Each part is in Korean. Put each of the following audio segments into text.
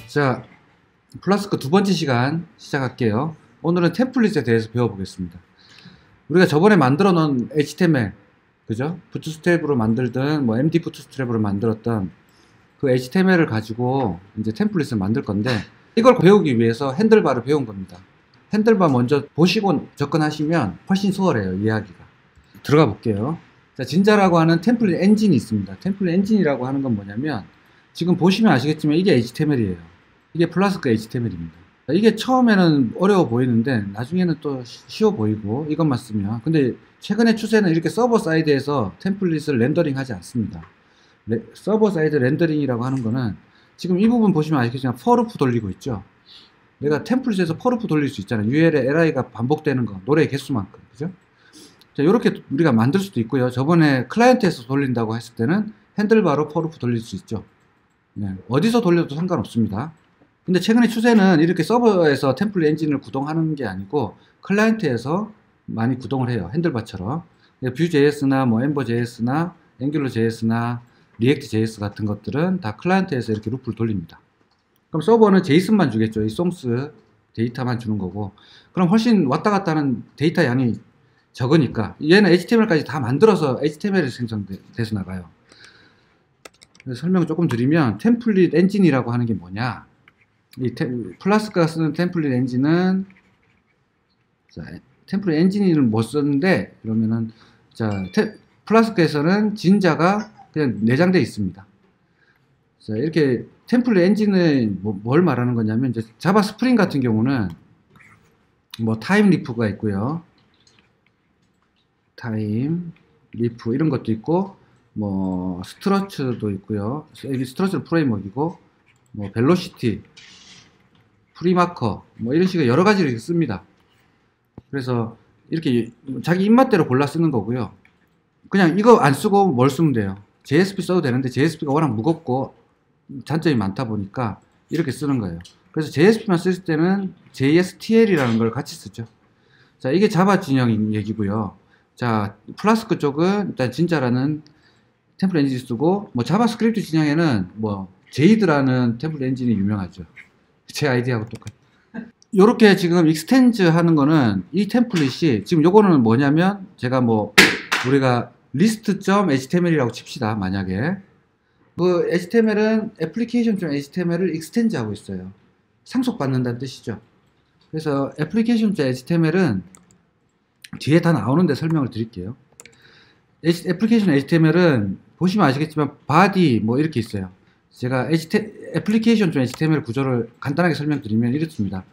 자, 플라스크 두 번째 시간 시작할게요. 오늘은 템플릿에 대해서 배워보겠습니다. 우리가 저번에 만들어 놓은 HTML, 그죠? 부트스트랩으로 만들든, MD 부트스트랩으로 만들었던 그 HTML을 가지고 이제 템플릿을 만들 건데, 이걸 배우기 위해서 핸들바를 배운 겁니다. 핸들바 먼저 보시고 접근하시면 훨씬 수월해요, 이해하기가. 들어가 볼게요. 자, 진자라고 하는 템플릿 엔진이 있습니다. 템플릿 엔진이라고 하는 건 뭐냐면, 지금 보시면 아시겠지만 이게 HTML이에요. 이게 플라스크 HTML입니다. 이게 처음에는 어려워 보이는데 나중에는 또 쉬워 보이고 이것만 쓰면. 근데 최근의 추세는 이렇게 서버 사이드에서 템플릿을 렌더링 하지 않습니다. 서버 사이드 렌더링이라고 하는 거는 지금 이 부분 보시면 아시겠지만 for 돌리고 있죠. 내가 템플릿에서 for 돌릴 수 있잖아요. URL에 li가 반복되는 거, 노래의 개수만큼, 그죠? 자, 이렇게 우리가 만들 수도 있고요. 저번에 클라이언트에서 돌린다고 했을 때는 핸들바로 for 돌릴 수 있죠. 네, 어디서 돌려도 상관없습니다. 근데 최근의 추세는 이렇게 서버에서 템플릿 엔진을 구동하는 게 아니고 클라이언트에서 많이 구동을 해요. 핸들바처럼. Vue.js나 Ember.js나 Angular.js나 React.js 같은 것들은 다 클라이언트에서 이렇게 루프를 돌립니다. 그럼 서버는 JSON만 주겠죠. 이 소스 데이터만 주는 거고. 그럼 훨씬 왔다 갔다 하는 데이터 양이 적으니까 얘는 HTML까지 다 만들어서 HTML이 생성돼서 나가요. 설명을 조금 드리면 템플릿 엔진이라고 하는 게 뭐냐, 이 플라스크가 쓰는 템플릿 엔진은, 자, 템플릿 엔진을 못 썼는데 그러면은, 자, 플라스크에서는 진자가 그냥 내장되어 있습니다. 자, 이렇게 템플릿 엔진은 뭘 말하는 거냐면, 이제 자바 스프링 같은 경우는 타임 리프가 있고요, 타임 리프 이런 것도 있고, 스트러처도 있고요. 여기 스트러처는 프레임워크이고, 벨로시티, 프리마커, 이런 식의 여러 가지를 씁니다. 그래서 이렇게 자기 입맛대로 골라 쓰는 거고요. 그냥 이거 안 쓰고 뭘 쓰면 돼요. JSP 써도 되는데 JSP가 워낙 무겁고 단점이 많다 보니까 이렇게 쓰는 거예요. 그래서 JSP만 쓸 때는 JSTL이라는 걸 같이 쓰죠. 자, 이게 자바 진영 얘기고요. 자, 플라스크 쪽은 일단 진자라는 템플릿 엔진을 쓰고, 자바스크립트 진영에는 제이드라는 템플릿 엔진이 유명하죠. 제 아이디하고 똑같아요. 요렇게 지금 익스텐즈 하는 거는, 이 템플릿이 지금 요거는 뭐냐면, 제가 우리가 list.html이라고 칩시다, 만약에. 그 HTML은 application.html을 익스텐즈 하고 있어요. 상속받는다는 뜻이죠. 그래서 application.html은 뒤에 다 나오는데 설명을 드릴게요. 애플리케이션 HTML은 보시면 아시겠지만 body 이렇게 있어요. 제가 애플리케이션 좀 HTML 구조를 간단하게 설명드리면 이렇습니다.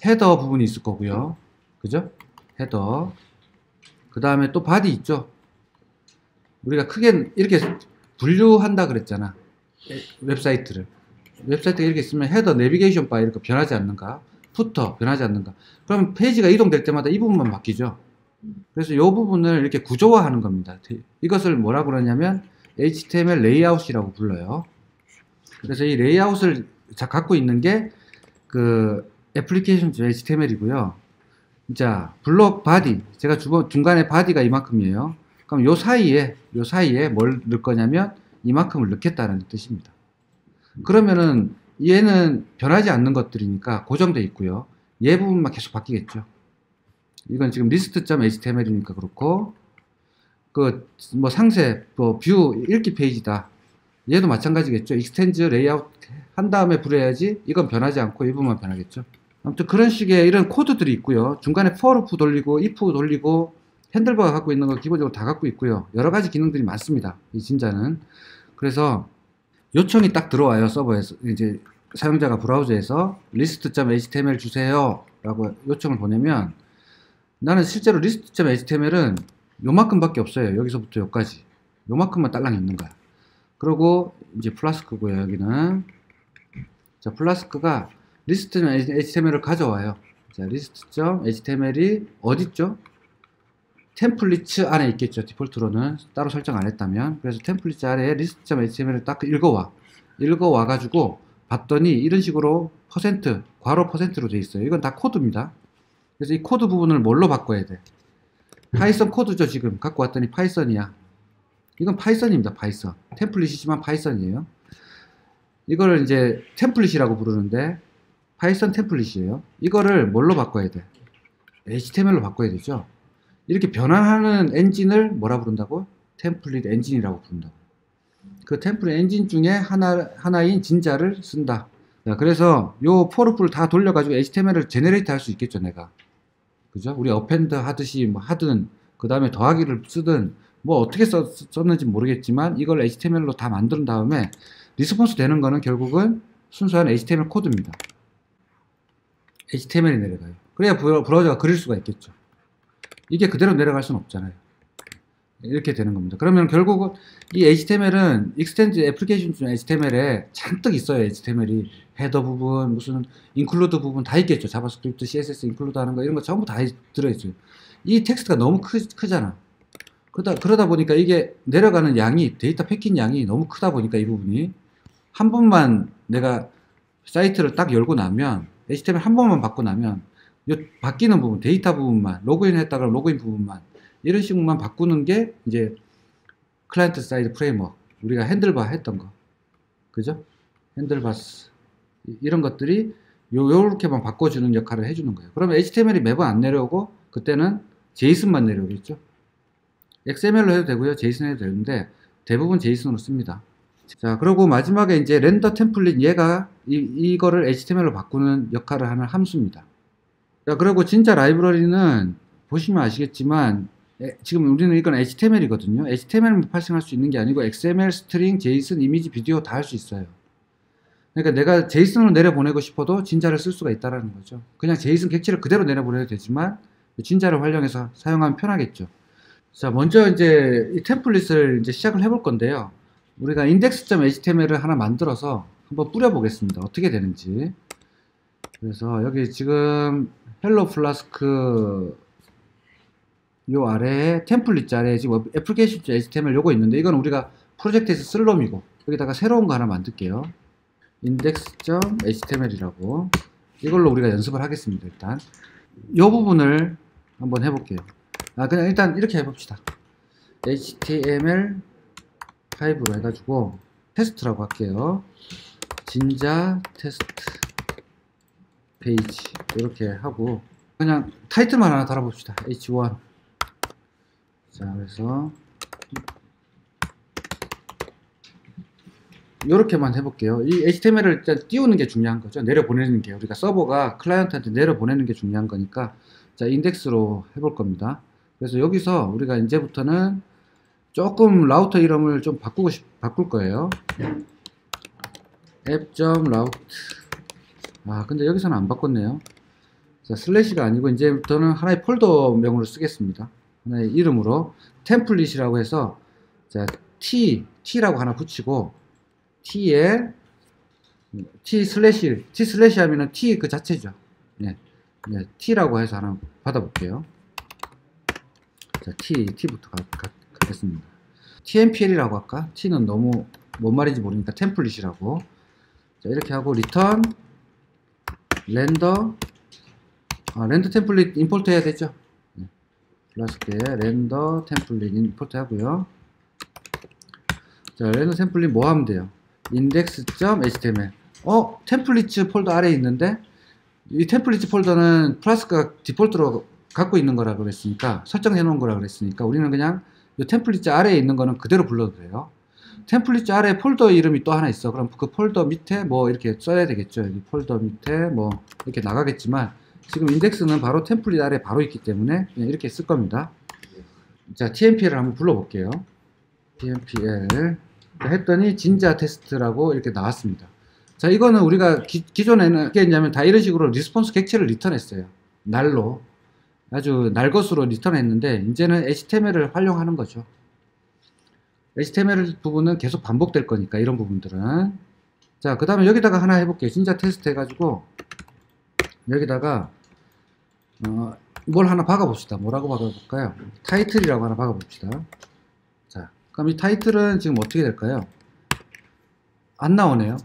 헤더 부분이 있을 거고요, 그죠? 헤더, 그 다음에 또 body 있죠. 우리가 크게 이렇게 분류한다 그랬잖아, 웹사이트가 이렇게 있으면 헤더, 내비게이션 바 이렇게 변하지 않는가, 부터 변하지 않는가. 그러면 페이지가 이동될 때마다 이 부분만 바뀌죠. 그래서 이 부분을 이렇게 구조화하는 겁니다. 이것을 뭐라고 그러냐면 HTML 레이아웃이라고 불러요. 그래서 이 레이아웃을 갖고 있는 게 그 애플리케이션 HTML이고요. 자, 블록 바디, 제가 중간에 바디가 이만큼이에요. 그럼 요 사이에 뭘 넣을 거냐면 이만큼을 넣겠다는 뜻입니다. 그러면은 얘는 변하지 않는 것들이니까 고정되어 있고요. 얘 부분만 계속 바뀌겠죠. 이건 지금 list.html이니까 그렇고, 상세, 뷰 읽기 페이지다. 얘도 마찬가지겠죠. 익스텐즈 레이아웃 한 다음에 불러야지 이건 변하지 않고 이 부분만 변하겠죠. 아무튼 그런 식의 이런 코드들이 있고요. 중간에 for loop 돌리고, if 돌리고, 핸들바가 갖고 있는 거 기본적으로 다 갖고 있고요. 여러 가지 기능들이 많습니다, 이 진자는. 그래서 요청이 딱 들어와요, 서버에서. 이제 사용자가 브라우저에서 list.html 주세요 라고 요청을 보내면, 나는 실제로 list.html은 요만큼밖에 없어요. 여기서부터 여기까지 요만큼만 딸랑 있는 거야. 그리고 이제 플라스크고요, 여기는. 자, 플라스크가 list.html을 가져와요. 자, list.html이 어딨죠? 템플릿 안에 있겠죠, 디폴트로는. 따로 설정 안 했다면. 그래서 템플릿 아래에 list.html을 딱 읽어와 가지고 봤더니 이런 식으로 괄호 %로 돼 있어요. 이건 다 코드입니다. 그래서 이 코드 부분을 뭘로 바꿔야 돼? 파이썬 코드죠. 지금 갖고 왔더니 파이썬이야. 이건 파이썬입니다. 파이썬. 템플릿이지만 파이썬이에요. 이거를 이제 템플릿이라고 부르는데 파이썬 템플릿이에요. 이거를 뭘로 바꿔야 돼? HTML로 바꿔야 되죠. 이렇게 변환하는 엔진을 뭐라 부른다고? 템플릿 엔진이라고 부른다고. 그 템플릿 엔진 중에 하나인 진자를 쓴다. 자, 그래서 요 포르프를 다 돌려가지고 HTML을 제네레이트 할 수 있겠죠, 내가. 그죠? 우리 어펜드 하듯이 뭐 하든, 그 다음에 더하기를 쓰든, 뭐 어떻게 썼는지 모르겠지만, 이걸 HTML로 다 만든 다음에, 리스폰스 되는 거는 결국은 순수한 HTML 코드입니다. HTML이 내려가요. 그래야 브라우저가 그릴 수가 있겠죠. 이게 그대로 내려갈 수는 없잖아요. 이렇게 되는 겁니다. 그러면 결국은 이 HTML은 익스텐드 애플리케이션 중 HTML에 잔뜩 있어요. HTML이 헤더 부분, 무슨 인클루드 부분 다 있겠죠. 자바스크립트, CSS 인클루드 하는 거 이런 거 전부 다 들어있어요. 이 텍스트가 너무 크잖아. 그러다 보니까 이게 내려가는 양이, 데이터 패킷 양이 너무 크다 보니까 이 부분이 한 번만 내가 사이트를 딱 열고 나면 HTML 한 번만 받고 나면 요 바뀌는 부분, 데이터 부분만, 로그인 했다 그러면 로그인 부분만 이런 식으로만 바꾸는 게 이제 클라이언트 사이드 프레임워크, 우리가 핸들바 했던 거, 그죠? 핸들바스 이런 것들이 요렇게만 바꿔주는 역할을 해주는 거예요. 그러면 HTML이 매번 안 내려오고 그때는 JSON만 내려오겠죠. XML로 해도 되고요, JSON 해도 되는데 대부분 JSON으로 씁니다. 자, 그리고 마지막에 이제 렌더 템플릿, 얘가 이거를 HTML로 바꾸는 역할을 하는 함수입니다. 자, 그리고 진짜 라이브러리는 보시면 아시겠지만 지금 우리는 이건 HTML이거든요. HTML만 발생할 수 있는 게 아니고 XML, 스트링, JSON, 이미지, 비디오 다 할 수 있어요. 그러니까 내가 JSON으로 내려보내고 싶어도 진자를 쓸 수가 있다는 거죠. 그냥 JSON 객체를 그대로 내려보내도 되지만 진자를 활용해서 사용하면 편하겠죠. 자, 먼저 이제 이 템플릿을 이제 시작을 해볼 건데요. 우리가 index.html을 하나 만들어서 한번 뿌려보겠습니다. 어떻게 되는지. 그래서 여기 지금 헬로 플라스크 요 아래에 템플릿 아래에 지금 application.html 요거 있는데 이건 우리가 프로젝트에서 쓸 놈이고 여기다가 새로운 거 하나 만들게요. index.html이라고 이걸로 우리가 연습을 하겠습니다. 일단 요 부분을 한번 해볼게요. 그냥 일단 이렇게 해봅시다. HTML5로 해가지고 테스트라고 할게요. 진자 테스트 페이지 이렇게 하고 그냥 타이틀만 하나 달아봅시다. H1. 자, 그래서 이렇게만 해볼게요. 이 HTML을 일단 띄우는 게 중요한 거죠. 내려보내는 게 우리가 서버가 클라이언트한테 내려보내는 게 중요한 거니까 자, 인덱스로 해볼 겁니다. 그래서 여기서 우리가 이제부터는 조금 라우터 이름을 좀 바꿀 거예요. app.route. 근데 여기서는 안 바꿨네요. 자, 슬래시가 아니고 이제부터는 하나의 폴더명으로 쓰겠습니다. 하나의 이름으로 템플릿이라고 해서 자, t라고 하나 붙이고 t에 t 슬래시 하면은 t 그 자체죠. 네, t라고 해서 하나 받아볼게요. 자, t부터 가겠습니다. tmpl이라고 할까? t는 너무 뭔 말인지 모르니까 템플릿이라고. 자, 이렇게 하고 리턴 렌더 렌더 템플릿 임포트 해야 되죠. 네. 플라스크에 렌더 템플릿 임포트 하고요. 자, 렌더 템플릿 뭐 하면 돼요? index.html. 템플릿 폴더 아래에 있는데 이 템플릿 폴더는 플라스크가 디폴트로 갖고 있는 거라 그랬으니까, 설정해 놓은 거라 그랬으니까 우리는 그냥 이 템플릿 아래에 있는 거는 그대로 불러도 돼요. 템플릿 아래 폴더 이름이 또 하나 있어. 그럼 그 폴더 밑에 뭐 이렇게 써야 되겠죠. 여기 폴더 밑에 뭐 이렇게 나가겠지만 지금 인덱스는 바로 템플릿 아래 바로 있기 때문에 그냥 이렇게 쓸 겁니다. 자, tmpl을 한번 불러볼게요. tmpl 했더니 진자 테스트라고 이렇게 나왔습니다. 자, 이거는 우리가 기존에는 어떻게 했냐면 다 이런 식으로 리스폰스 객체를 리턴했어요. 날로 아주 날 것으로 리턴했는데 이제는 HTML을 활용하는 거죠. HTML 부분은 계속 반복될 거니까 이런 부분들은. 자, 그 다음에 여기다가 하나 해볼게요. 진짜 테스트 해가지고 여기다가 뭘 하나 박아봅시다. 뭐라고 박아볼까요? 타이틀이라고 하나 박아봅시다. 자, 그럼 이 타이틀은 지금 어떻게 될까요? 안 나오네요.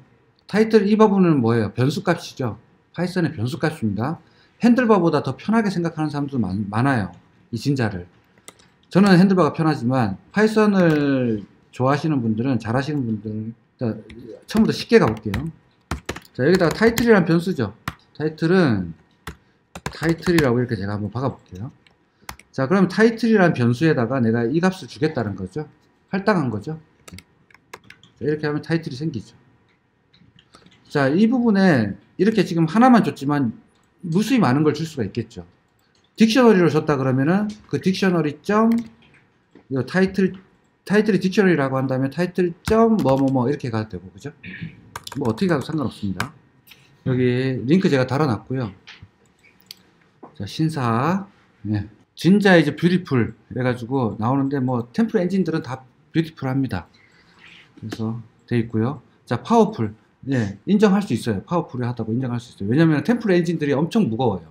타이틀 이 부분은 뭐예요? 변수값이죠. 파이썬의 변수값입니다. 핸들바보다 더 편하게 생각하는 사람도 많아요. 이 진자를. 저는 핸들바가 편하지만 파이썬을 좋아하시는 분들은, 잘하시는 분들은 자, 처음부터 쉽게 가볼게요. 자, 여기다가 타이틀이라는 변수죠. 타이틀이라고 이렇게 제가 한번 박아볼게요. 자, 그럼 타이틀이라는 변수에다가 내가 이 값을 주겠다는 거죠. 할당한 거죠. 자, 이렇게 하면 타이틀이 생기죠. 자, 이 부분에 이렇게 지금 하나만 줬지만 무수히 많은 걸 줄 수가 있겠죠. 딕셔너리로 줬다 그러면은 그 딕셔너리 점 타이틀이 딕셔너리라고 한다면 타이틀 점 뭐뭐뭐 이렇게 가도 되고, 그죠? 뭐 어떻게 가도 상관없습니다. 여기 링크 제가 달아놨고요. 자, 신사, 예. 진짜 이제 뷰티풀 해가지고 나오는데 뭐 템플 엔진들은 다 뷰티풀합니다. 그래서 돼 있고요. 자, 파워풀, 예, 인정할 수 있어요. 파워풀이 하다고 인정할 수 있어요. 왜냐면 템플 엔진들이 엄청 무거워요.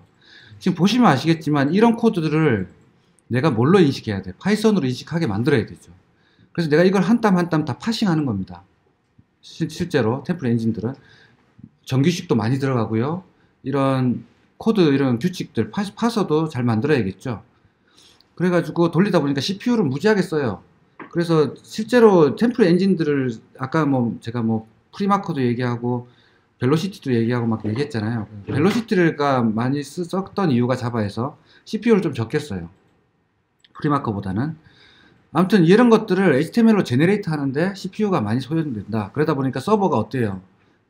지금 보시면 아시겠지만 이런 코드들을 내가 뭘로 인식해야 돼? 파이썬으로 인식하게 만들어야 되죠. 그래서 내가 이걸 한 땀 한 땀 다 파싱하는 겁니다. 실제로 템플 엔진들은 정규식도 많이 들어가고요. 이런 코드, 이런 규칙들 파서도 잘 만들어야겠죠. 그래가지고 돌리다 보니까 CPU를 무지하게 써요. 그래서 실제로 템플 엔진들을 아까 뭐 제가 뭐 프리마커도 얘기하고 벨로시티도 얘기하고 막 얘기했잖아요. 벨로시티가 많이 썼던 이유가 자바에서 CPU를 좀 적게 써요. 프리마커보다는. 아무튼 이런 것들을 HTML로 제네레이트 하는데 CPU가 많이 소요된다. 그러다 보니까 서버가 어때요?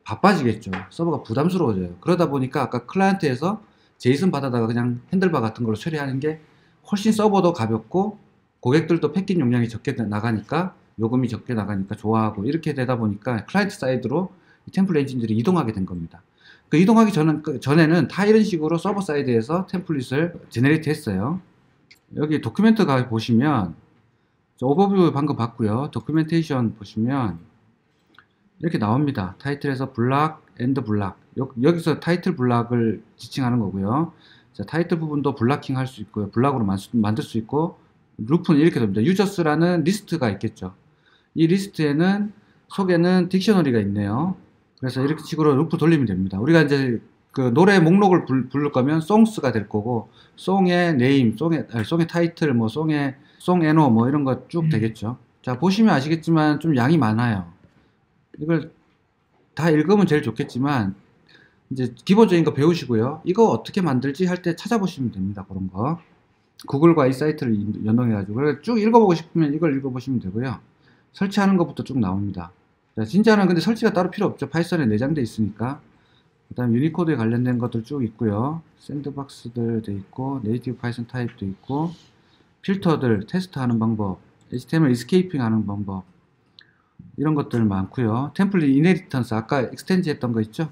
바빠지겠죠. 서버가 부담스러워져요. 그러다 보니까 아까 클라이언트에서 제이슨 받아다가 그냥 핸들바 같은 걸로 처리하는 게 훨씬 서버도 가볍고 고객들도 패킷 용량이 적게 나가니까 요금이 적게 나가니까 좋아하고, 이렇게 되다 보니까 클라이언트 사이드로 템플 엔진들이 이동하게 된 겁니다. 그 이동하기 전에는 다 이런 식으로 서버 사이드에서 템플릿을 제네레이트 했어요. 여기 도큐멘트 가 보시면 오버뷰 방금 봤고요. 도큐멘테이션 보시면 이렇게 나옵니다. 타이틀에서 블락, 엔드 블락. 여기서 타이틀 블락을 지칭하는 거고요. 자, 타이틀 부분도 블락킹 할 수 있고요. 블락으로 만들 수 있고, 루프는 이렇게 됩니다. 유저스라는 리스트가 있겠죠. 이 리스트에는 속에는 딕셔너리가 있네요. 그래서 이렇게 식으로 루프 돌리면 됩니다. 우리가 이제 그 노래 목록을 부를 거면 송스가 될 거고, 송의 네임, 송의 타이틀, 뭐 송의 송 애노 뭐 이런 거 쭉 되겠죠. 자, 보시면 아시겠지만 좀 양이 많아요. 이걸 다 읽으면 제일 좋겠지만 이제 기본적인 거 배우시고요. 이거 어떻게 만들지 할 때 찾아보시면 됩니다. 그런 거. 구글과 이 사이트를 연동해가지고 쭉 읽어보고 싶으면 이걸 읽어보시면 되고요. 설치하는 것부터 쭉 나옵니다. 자, 진짜는 근데 설치가 따로 필요 없죠. 파이썬에 내장돼 있으니까. 그 다음 유니코드에 관련된 것들 쭉 있고요. 샌드박스들 돼 있고, 네이티브 파이썬 타입도 있고, 필터들 테스트하는 방법, HTML 이스케이핑 하는 방법, 이런 것들 많고요. 템플릿 이네리턴스, 아까 익스텐지 했던 거 있죠?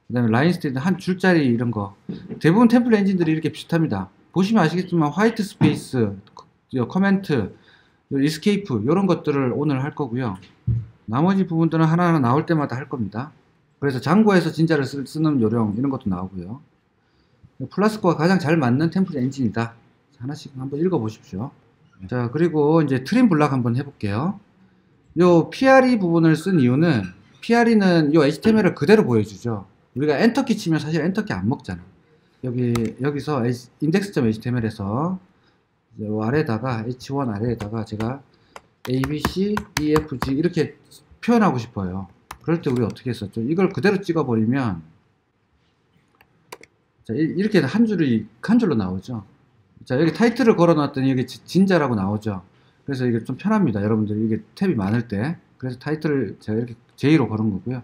그 다음에 라인 스테이트 한 줄짜리 이런 거. 대부분 템플 엔진들이 이렇게 비슷합니다. 보시면 아시겠지만 화이트 스페이스, 커멘트, 이스케이프 이런 것들을 오늘 할 거고요. 나머지 부분들은 하나하나 나올 때마다 할 겁니다. 그래서 장고에서 진짜를 쓰는 요령 이런 것도 나오고요. 플라스코가 가장 잘 맞는 템플 엔진이다. 하나씩 한번 읽어 보십시오. 자, 그리고 이제 트림 블락 한번 해볼게요. 요 PRE 부분을 쓴 이유는, PRE는 요 HTML을 그대로 보여주죠. 우리가 엔터키 치면 사실 엔터키 안 먹잖아. 여기서 index.html에서 요 아래에다가 h1 아래에다가 제가 abc, efg 이렇게 표현하고 싶어요. 그럴 때 우리 어떻게 했었죠? 이걸 그대로 찍어버리면 자, 이렇게 한 줄로 나오죠. 자, 여기 타이틀을 걸어놨더니 여기 진자라고 나오죠. 그래서 이게 좀 편합니다. 여러분들 이게 탭이 많을 때. 그래서 타이틀을 제가 이렇게 J로 걸은 거고요.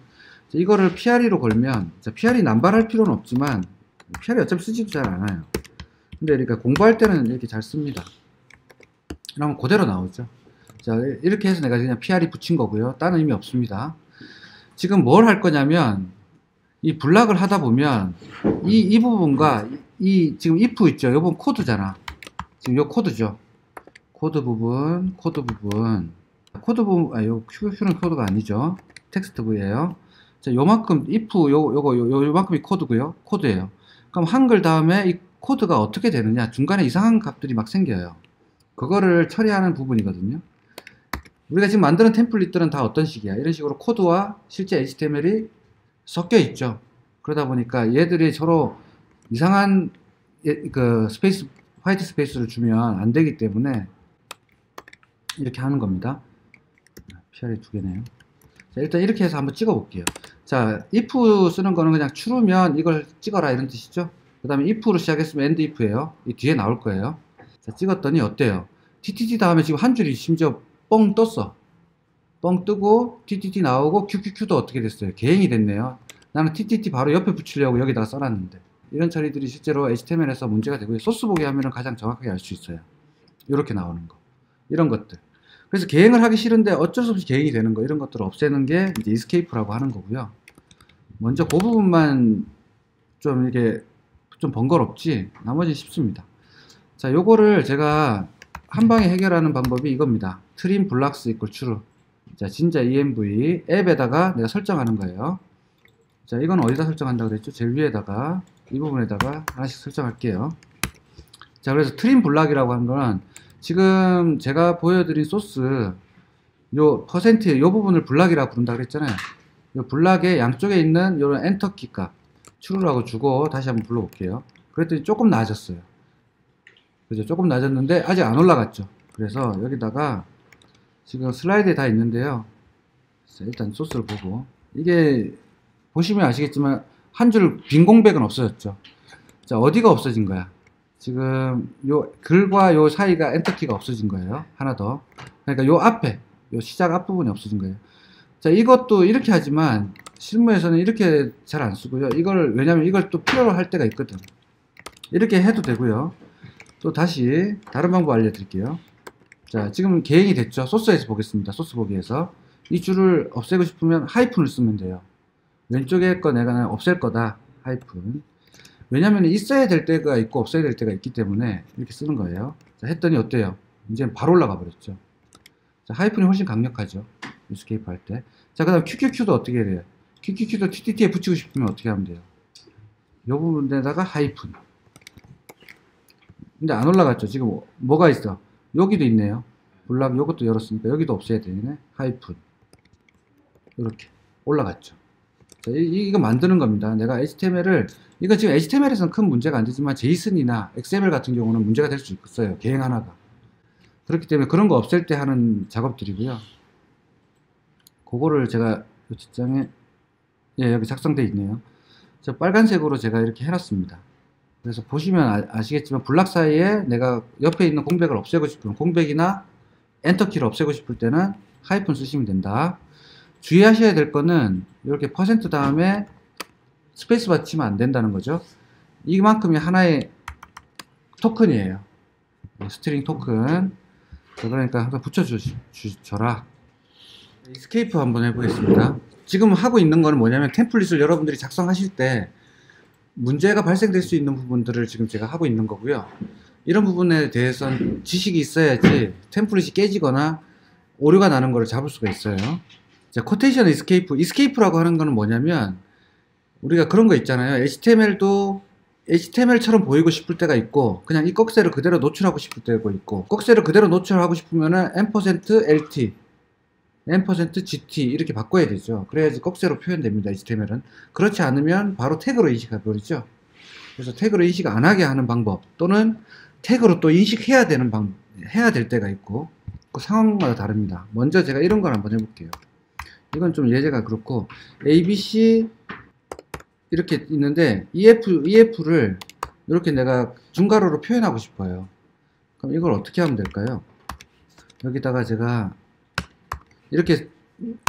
자, 이거를 PRE로 걸면, 자, PRE 남발할 필요는 없지만 PRE 어차피 쓰지도 잘 않아요. 근데 그러니까 공부할 때는 이렇게 잘 씁니다. 그러면 그대로 나오죠. 자, 이렇게 해서 내가 그냥 PRE 붙인 거고요. 다른 의미 없습니다. 지금 뭘 할 거냐면, 이 블락을 하다 보면 이 부분과 지금 if 있죠. 이건 코드잖아. 지금 요 코드죠. 코드 부분, 요 Q는 코드가 아니죠. 텍스트부예요. 자, 요만큼 if 요만큼이 코드고요. 코드예요. 그럼 한글 다음에 이 코드가 어떻게 되느냐? 중간에 이상한 값들이 막 생겨요. 그거를 처리하는 부분이거든요. 우리가 지금 만드는 템플릿들은 다 어떤 식이야? 이런 식으로 코드와 실제 HTML이 섞여 있죠. 그러다 보니까 얘들이 서로 이상한 그 화이트 스페이스를 주면 안 되기 때문에 이렇게 하는 겁니다. PRE 두 개네요. 자, 일단 이렇게 해서 한번 찍어 볼게요. 자, if 쓰는 거는 그냥 true면 이걸 찍어라 이런 뜻이죠. 그 다음에 if로 시작했으면 end if예요. 이 뒤에 나올 거예요. 자, 찍었더니 어때요? ttt 다음에 지금 한 줄이 심지어 뻥 떴어. 뻥 뜨고 ttt 나오고 qq도 어떻게 됐어요? 개행이 됐네요. 나는 ttt 바로 옆에 붙이려고 여기다가 써놨는데, 이런 처리들이 실제로 HTML에서 문제가 되고요. 소스 보기 하면은 가장 정확하게 알 수 있어요. 이렇게 나오는 거, 이런 것들. 그래서 개행을 하기 싫은데 어쩔 수 없이 개행이 되는 거, 이런 것들을 없애는 게 이제 escape라고 하는 거고요. 먼저 그 부분만 좀 이게 좀 번거롭지 나머지는 쉽습니다. 자, 요거를 제가 한 방에 해결하는 방법이 이겁니다. trim blocks equal true. 자, 진짜 env 앱에다가 내가 설정하는 거예요. 자, 이건 어디다 설정한다고 그랬죠? 제일 위에다가, 이 부분에다가 하나씩 설정할게요. 자, 그래서 트림 블락이라고 하는 거는 지금 제가 보여드린 소스 요 퍼센트 요 부분을 블락이라고 부른다 그랬잖아요. 요 블락의 양쪽에 있는 요런 엔터키 값 true라고 주고 다시 한번 불러볼게요. 그랬더니 조금 낮았어요. 그죠? 조금 낮았는데 아직 안 올라갔죠. 그래서 여기다가 지금 슬라이드에 다 있는데요. 자, 일단 소스를 보고, 이게 보시면 아시겠지만 한 줄 빈 공백은 없어졌죠. 자, 어디가 없어진 거야? 지금 요 글과 요 사이가 엔터키가 없어진 거예요. 하나 더. 그러니까 요 앞에, 요 시작 앞부분이 없어진 거예요. 자, 이것도 이렇게 하지만 실무에서는 이렇게 잘 안 쓰고요. 이걸, 왜냐면 이걸 또 필요로 할 때가 있거든. 이렇게 해도 되고요. 또 다시 다른 방법 알려드릴게요. 자, 지금 개행이 됐죠. 소스에서 보겠습니다. 소스 보기에서 이 줄을 없애고 싶으면 하이픈을 쓰면 돼요. 왼쪽에 거 내가 없앨 거다. 하이픈. 왜냐면 있어야 될 때가 있고 없어야 될 때가 있기 때문에 이렇게 쓰는 거예요. 자, 했더니 어때요? 이제 바로 올라가 버렸죠. 자, 하이픈이 훨씬 강력하죠. 에스케이프 할 때. 자, 그 다음 QQQ도 어떻게 해야 돼요? QQQ도 TTT에 붙이고 싶으면 어떻게 하면 돼요? 이 부분에다가 하이픈. 근데 안 올라갔죠. 지금 뭐가 있어? 여기도 있네요. 블락 요것도 열었으니까 여기도 없애야 되네. 하이픈. 이렇게 올라갔죠. 자, 이거 만드는 겁니다. 내가 HTML을, 이거 지금 HTML에서는 큰 문제가 안 되지만 JSON이나 XML 같은 경우는 문제가 될 수 있어요. 개행 하나가. 그렇기 때문에 그런 거 없앨 때 하는 작업들이고요. 그거를 제가 이 뒷장에, 예, 여기 작성되어 있네요. 저 빨간색으로 제가 이렇게 해놨습니다. 그래서 보시면 아시겠지만 블락 사이에 내가 옆에 있는 공백을 없애고 싶으면, 공백이나 엔터키를 없애고 싶을 때는 하이픈 쓰시면 된다. 주의하셔야 될 거는 이렇게 퍼센트 다음에 스페이스바 치면 안 된다는 거죠. 이만큼이 하나의 토큰이에요. 스트링 토큰. 그러니까 항상 붙여줘라. 에스케이프 한번 해보겠습니다. 지금 하고 있는 거는 뭐냐면 템플릿을 여러분들이 작성하실 때 문제가 발생될 수 있는 부분들을 지금 제가 하고 있는 거고요. 이런 부분에 대해서는 지식이 있어야지 템플릿이 깨지거나 오류가 나는 거를 잡을 수가 있어요. 자, 코테이션 이스케이프라고 하는 거는 뭐냐면, 우리가 그런 거 있잖아요. HTML도 HTML처럼 보이고 싶을 때가 있고, 그냥 이 꺽쇠를 그대로 노출하고 싶을 때가 있고, 꺽쇠를 그대로 노출하고 싶으면은 %LT, %GT 이렇게 바꿔야 되죠. 그래야지 꺽쇠로 표현됩니다. HTML은. 그렇지 않으면 바로 태그로 인식해버리죠. 그래서 태그로 인식 안 하게 하는 방법, 또는 태그로 또 인식해야 되는 해야 될 때가 있고, 그 상황마다 다릅니다. 먼저 제가 이런 걸 한번 해볼게요. 이건 좀 예제가 그렇고, ABC 이렇게 있는데 EF를 이렇게 내가 중괄호로 표현하고 싶어요. 그럼 이걸 어떻게 하면 될까요? 여기다가 제가 이렇게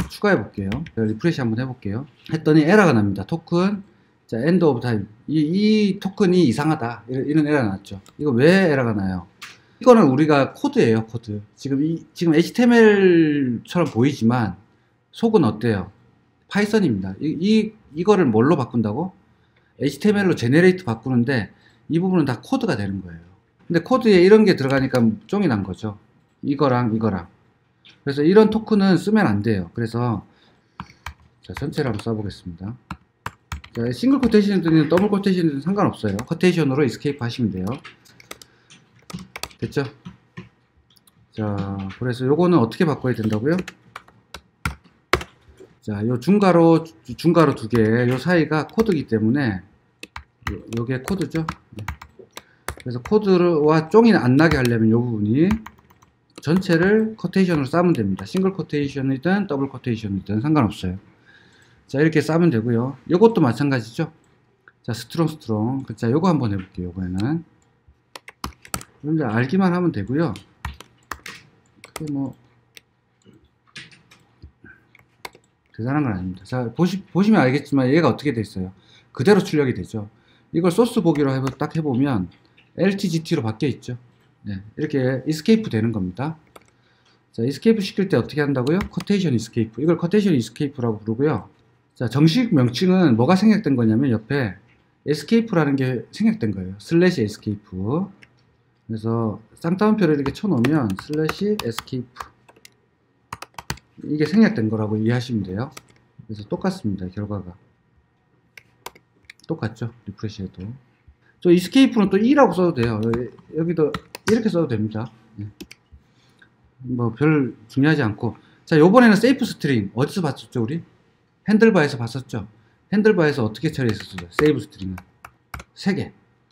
추가해 볼게요. 리프레시 한번 해볼게요. 했더니 에러가 납니다. 토큰, 자, end of time. 이 토큰이 이상하다. 이런 에러가 났죠. 이거 왜 에러가 나요? 이거는 우리가 코드예요, 코드. 지금 HTML처럼 보이지만 속은 어때요? 파이썬입니다. 이거를 뭘로 바꾼다고? HTML로 제네레이트 바꾸는데 이 부분은 다 코드가 되는 거예요. 근데 코드에 이런 게 들어가니까 쫑이 난 거죠. 이거랑 이거랑. 그래서 이런 토큰은 쓰면 안 돼요. 그래서 자, 전체를 한번 써보겠습니다. 자, 싱글 코테이션이든 더블 코테이션이든 상관없어요. 코테이션으로 에스케이프 하시면 돼요. 됐죠? 자, 그래서 요거는 어떻게 바꿔야 된다고요? 자, 요 중괄호 두 개, 요 사이가 코드이기 때문에 요게 코드죠. 그래서 코드와 쫑이 안 나게 하려면 요 부분이 전체를 코테이션으로 싸면 됩니다. 싱글 코테이션이든 더블 코테이션이든 상관없어요. 자, 이렇게 싸면 되고요. 요것도 마찬가지죠. 자, 스트롱. 자, 요거 한번 해볼게요. 이번에는. 이제 알기만 하면 되고요. 그게 뭐 대단한 건 아닙니다. 자, 보시면 알겠지만 얘가 어떻게 돼 있어요. 그대로 출력이 되죠. 이걸 소스 보기로 딱 해보면 LTGT로 바뀌어 있죠. 네, 이렇게 이스케이프 되는 겁니다. 자, 이스케이프 시킬 때 어떻게 한다고요? 코테이션 이스케이프. 이걸 코테이션 이스케이프라고 부르고요. 자, 정식 명칭은 뭐가 생략된 거냐면 옆에 에스케이프라는 게 생략된 거예요. 슬래시 에스케이프. 그래서 쌍따옴표를 이렇게 쳐놓으면 슬래시 에스케이프. 이게 생략된 거라고 이해하시면 돼요. 그래서 똑같습니다. 결과가. 똑같죠. 리프레시해도. 저 이스케이프는 또 E라고 써도 돼요. 여기도 이렇게 써도 됩니다. 뭐 별 중요하지 않고. 자, 요번에는 세이프 스트링 어디서 봤었죠 우리? 핸들바에서 봤었죠. 핸들바에서 어떻게 처리했었어요? 세이브 스트링은 3개.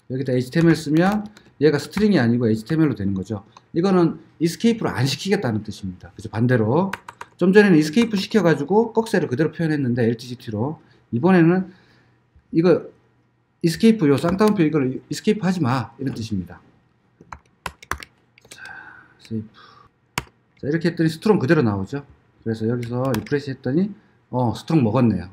여기다 HTML 쓰면 얘가 스트링이 아니고 HTML로 되는 거죠. 이거는 이스케이프를 안 시키겠다는 뜻입니다. 그죠? 반대로 좀 전에는 이스케이프 시켜가지고 꺽쇠를 그대로 표현했는데 LTGT로, 이번에는 이거 이스케이프 요 쌍따옴표 이걸 이스케이프 하지 마 이런 뜻입니다. 자, 세이프. 자, 이렇게 했더니 스트롱 그대로 나오죠. 그래서 여기서 리프레시 했더니 스트롱 먹었네요.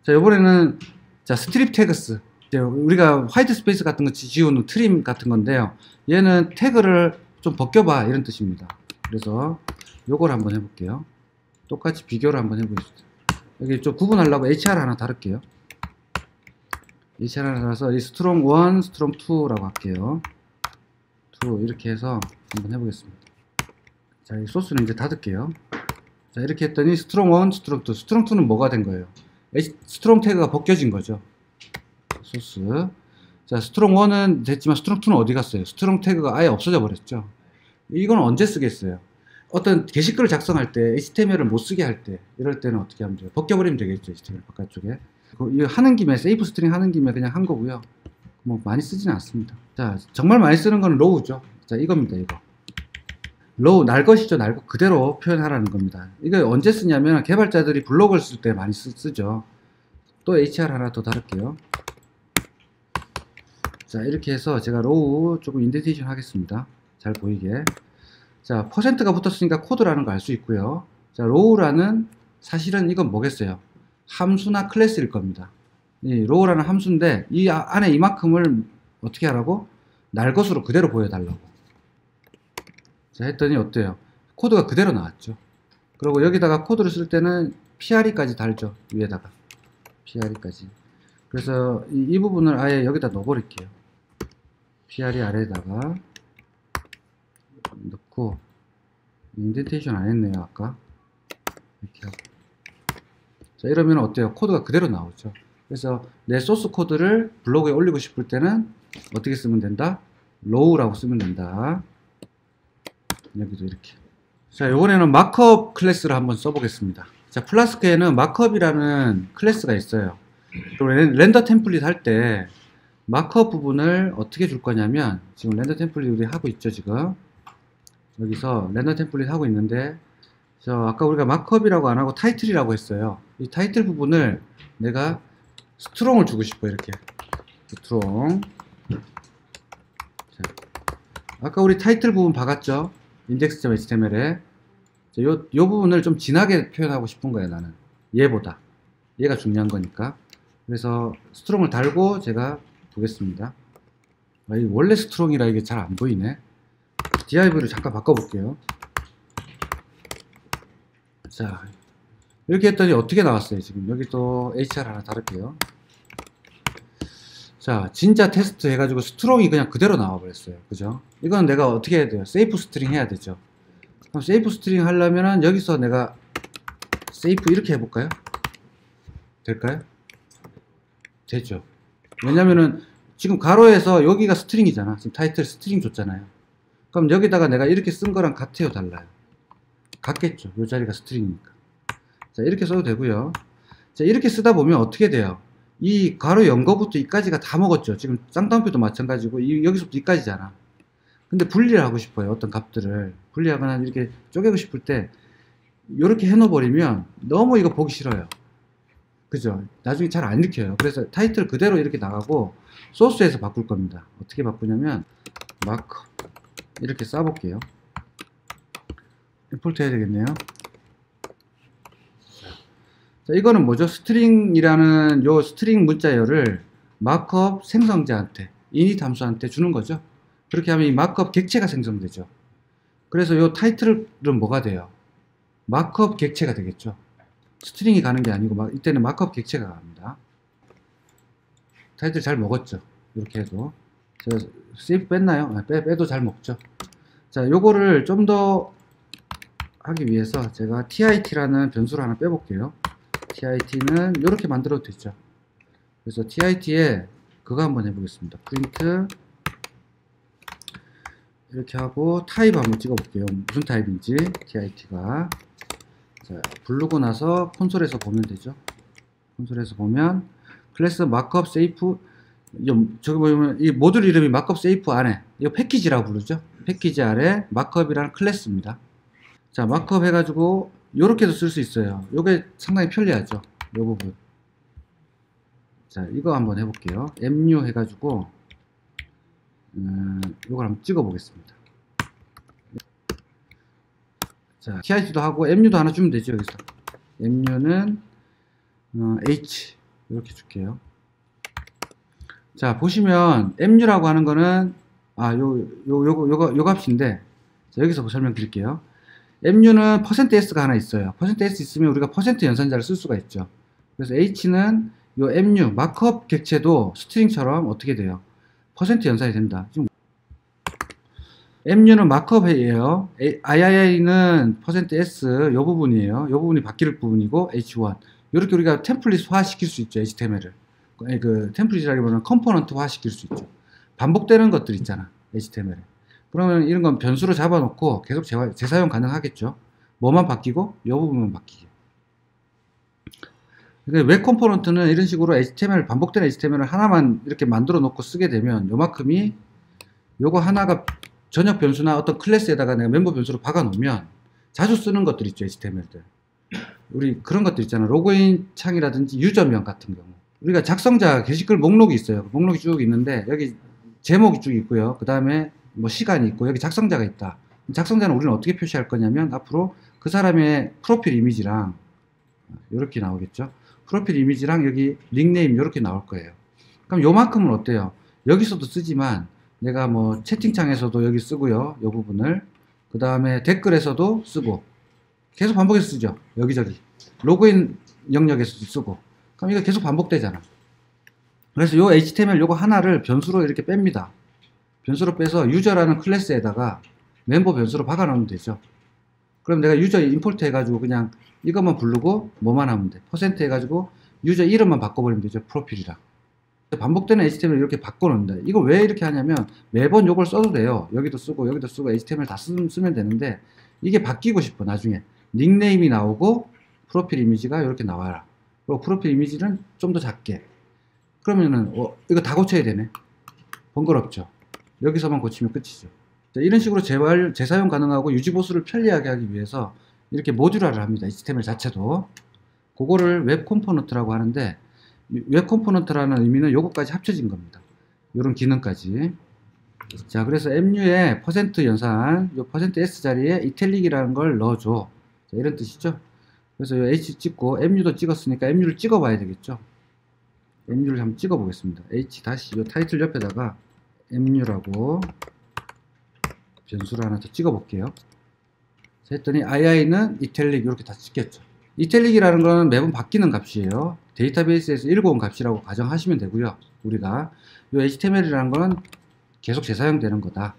자, 이번에는 자, 스트립 태그스. 우리가 화이트 스페이스 같은 거 지우는 트림 같은 건데요. 얘는 태그를 좀 벗겨봐 이런 뜻입니다. 그래서 요걸 한번 해볼게요. 똑같이 비교를 한번 해보겠습니다. 여기 좀 구분하려고 HR 하나 다룰게요. HR 하나 달아서 이 스트롱 1, 스트롱 2라고 할게요. 2 이렇게 해서 한번 해보겠습니다. 자, 이 소스는 이제 닫을게요. 자, 이렇게 했더니 스트롱 1, 스트롱 2. 스트롱 2는 뭐가 된 거예요? 스트롱 태그가 벗겨진 거죠. 소스. 자, 스트롱 1은 됐지만 스트롱 2는 어디 갔어요? 스트롱 태그가 아예 없어져 버렸죠. 이건 언제 쓰겠어요? 어떤 게시글을 작성할 때 HTML을 못 쓰게 할 때, 이럴 때는 어떻게 하면 돼요? 벗겨버리면 되겠죠. HTML 바깥쪽에. 이거 하는 김에, 세이프 스트링 하는 김에 그냥 한 거고요. 뭐 많이 쓰지는 않습니다. 자, 정말 많이 쓰는 건 로우죠. 자, 이겁니다. 이거 로우, 날 것이죠. 날 것 그대로 표현하라는 겁니다. 이거 언제 쓰냐면 개발자들이 블로그를 쓸 때 많이 쓰죠. 또 HR 하나 더 다룰게요. 자, 이렇게 해서 제가 로우 조금 인덴테이션 하겠습니다. 잘 보이게. 자, 퍼센트가 붙었으니까 코드라는 거 알 수 있고요. 자, 로우라는 사실은 이건 뭐겠어요? 함수나 클래스일 겁니다. 이 로우라는 함수인데 이 안에 이만큼을 어떻게 하라고? 날 것으로 그대로 보여달라고. 자, 했더니 어때요? 코드가 그대로 나왔죠. 그리고 여기다가 코드를 쓸 때는 PRE까지 달죠. 위에다가 PRE까지. 그래서 이 부분을 아예 여기다 넣어버릴게요. PRE 아래에다가 넣고, 인덴테이션 안 했네요 아까. 이렇게 하고. 자, 이러면 어때요? 코드가 그대로 나오죠. 그래서 내 소스 코드를 블로그에 올리고 싶을 때는 어떻게 쓰면 된다? 로우라고 쓰면 된다. 여기도 이렇게. 자, 이번에는 마크업 클래스를 한번 써보겠습니다. 자, 플라스크에는 마크업이라는 클래스가 있어요. 렌더 템플릿 할 때 마크업 부분을 어떻게 줄 거냐면, 지금 렌더 템플릿 우리 하고 있죠. 지금 여기서 렌더 템플릿 하고 있는데, 아까 우리가 마크업이라고 안 하고 타이틀이라고 했어요. 이 타이틀 부분을 내가 스트롱을 주고 싶어. 이렇게 스트롱. 자, 아까 우리 타이틀 부분 박았죠. index.html에. 요 부분을 좀 진하게 표현하고 싶은 거예요. 나는 얘보다 얘가 중요한 거니까. 그래서 스트롱을 달고 제가 보겠습니다. 원래 스트롱이라 이게 잘 안 보이네. div를 잠깐 바꿔볼게요. 자, 이렇게 했더니 어떻게 나왔어요? 지금 여기 또 HR 하나 다룰게요. 자, 진짜 테스트 해가지고 스트롱이 그냥 그대로 나와버렸어요. 그죠? 이건 내가 어떻게 해야 돼요? 세이프 스트링 해야 되죠. 그럼 세이프 스트링 하려면은 여기서 내가 세이프 이렇게 해볼까요? 될까요? 되죠. 왜냐면은 지금 가로에서 여기가 스트링이잖아. 지금 타이틀 스트링 줬잖아요. 그럼 여기다가 내가 이렇게 쓴 거랑 같아요, 달라요? 같겠죠. 이 자리가 스트링이니까. 자, 이렇게 써도 되고요. 자, 이렇게 쓰다 보면 어떻게 돼요? 이 가로 연 거부터 이까지가 다 먹었죠. 지금 쌍따옴표도 마찬가지고 여기서부터 이까지잖아. 근데 분리를 하고 싶어요. 어떤 값들을 분리하거나 이렇게 쪼개고 싶을 때 이렇게 해놓아버리면 너무 이거 보기 싫어요. 그죠? 나중에 잘 안 읽혀요. 그래서 타이틀 그대로 이렇게 나가고 소스에서 바꿀 겁니다. 어떻게 바꾸냐면 마크 이렇게 써볼게요. 임포트 해야 되겠네요. 자, 이거는 뭐죠? 스트링이라는 요 스트링 문자열을 마크업 생성자한테 init 함수한테 주는 거죠. 그렇게 하면 이 마크업 객체가 생성되죠. 그래서 요 타이틀은 뭐가 돼요? 마크업 객체가 되겠죠. 스트링이 가는 게 아니고 이때는 마크업 객체가 갑니다. 타이틀 잘 먹었죠. 이렇게 해도 제가 세이프 뺐나요? 빼도 잘 먹죠. 자, 요거를 좀 더 하기 위해서 제가 TIT라는 변수를 하나 빼볼게요. TIT는 이렇게 만들어도 되죠. 그래서 TIT에 그거 한번 해보겠습니다. 프린트 이렇게 하고 타입 한번 찍어볼게요. 무슨 타입인지 TIT가. 자, 부르고 나서 콘솔에서 보면 되죠. 콘솔에서 보면 클래스 마크업 세이프, 저기 보면 이 모듈 이름이 마크업 세이프 안에 이거 패키지라고 부르죠. 패키지 아래 마크업이라는 클래스입니다. 자, 마크업 해가지고 요렇게도 쓸 수 있어요. 요게 상당히 편리하죠. 요 부분. 자, 이거 한번 해볼게요. mu 해가지고 요걸 한번 찍어 보겠습니다. 자, TIT도 하고 mu도 하나 주면 되죠. 여기서 mu는 h 이렇게 줄게요. 자, 보시면 mu라고 하는 거는 요 값인데, 자, 여기서 설명드릴게요. mu는 %s가 하나 있어요. %s 있으면 우리가 % 연산자를 쓸 수가 있죠. 그래서 h는 요 mu 마크업 객체도 스트링처럼 어떻게 돼요? % 연산이 된다. 지금 mu는 마크업이에요. ii는 %s 요 부분이에요. 요 부분이 바뀔 부분이고 h1 이렇게 우리가 템플릿화 시킬 수 있죠. HTML을 그 템플릿이라기보다는 컴포넌트화 시킬 수 있죠. 반복되는 것들 있잖아, HTML에. 그러면 이런 건 변수로 잡아놓고 계속 재사용 가능하겠죠. 뭐만 바뀌고 이 부분만 바뀌게. 웹 컴포넌트는 이런 식으로 HTML 반복되는 HTML을 하나만 이렇게 만들어 놓고 쓰게 되면 요만큼이 요거 하나가 전역 변수나 어떤 클래스에다가 내가 멤버 변수로 박아 놓으면 자주 쓰는 것들 있죠. HTML들 우리 그런 것들 있잖아. 로그인 창이라든지 유저명 같은 경우 우리가 작성자 게시글 목록이 있어요. 목록이 쭉 있는데 여기 제목이 쭉 있고요. 그 다음에 뭐 시간이 있고 여기 작성자가 있다. 작성자는 우리는 어떻게 표시할 거냐면 앞으로 그 사람의 프로필 이미지랑 이렇게 나오겠죠. 프로필 이미지랑 여기 닉네임 이렇게 나올 거예요. 그럼 요만큼은 어때요? 여기서도 쓰지만 내가 뭐 채팅창에서도 여기 쓰고요. 요 부분을 그 다음에 댓글에서도 쓰고 계속 반복해서 쓰죠. 여기저기 로그인 영역에서도 쓰고 그럼 이거 계속 반복되잖아. 그래서 요 HTML 요거 하나를 변수로 이렇게 뺍니다. 변수로 빼서 유저라는 클래스에다가 멤버 변수로 박아 놓으면 되죠. 그럼 내가 유저 임포트 해가지고 그냥 이것만 부르고 뭐만 하면 돼. 퍼센트 해가지고 유저 이름만 바꿔버리면 되죠. 프로필이랑. 반복되는 HTML 이렇게 바꿔놓는다. 이거 왜 이렇게 하냐면 매번 요걸 써도 돼요. 여기도 쓰고 여기도 쓰고 HTML 다 쓰면 되는데 이게 바뀌고 싶어. 나중에 닉네임이 나오고 프로필 이미지가 이렇게 나와라. 그리고 프로필 이미지는 좀 더 작게. 그러면은 이거 다 고쳐야 되네. 번거롭죠. 여기서만 고치면 끝이죠. 자, 이런 식으로 재사용 가능하고 유지보수를 편리하게 하기 위해서 이렇게 모듈화를 합니다. HTML 자체도. 그거를 웹 컴포넌트라고 하는데 웹 컴포넌트라는 의미는 요거까지 합쳐진 겁니다. 요런 기능까지. 자, 그래서 mu에 % 연산, 요 %s 자리에 이탈릭이라는 걸 넣어줘. 자, 이런 뜻이죠. 그래서 요 h 찍고 mu도 찍었으니까 mu를 찍어 봐야 되겠죠. mu를 한번 찍어 보겠습니다. h 다시 요 타이틀 옆에다가 mu라고 변수를 하나 더 찍어 볼게요. 했더니 ii는 이탈릭 이렇게 다 찍혔죠. 이탈릭이라는 건 매번 바뀌는 값이에요. 데이터베이스에서 읽어온 값이라고 가정하시면 되고요. 우리가 이 HTML이라는 건 계속 재사용되는 거다.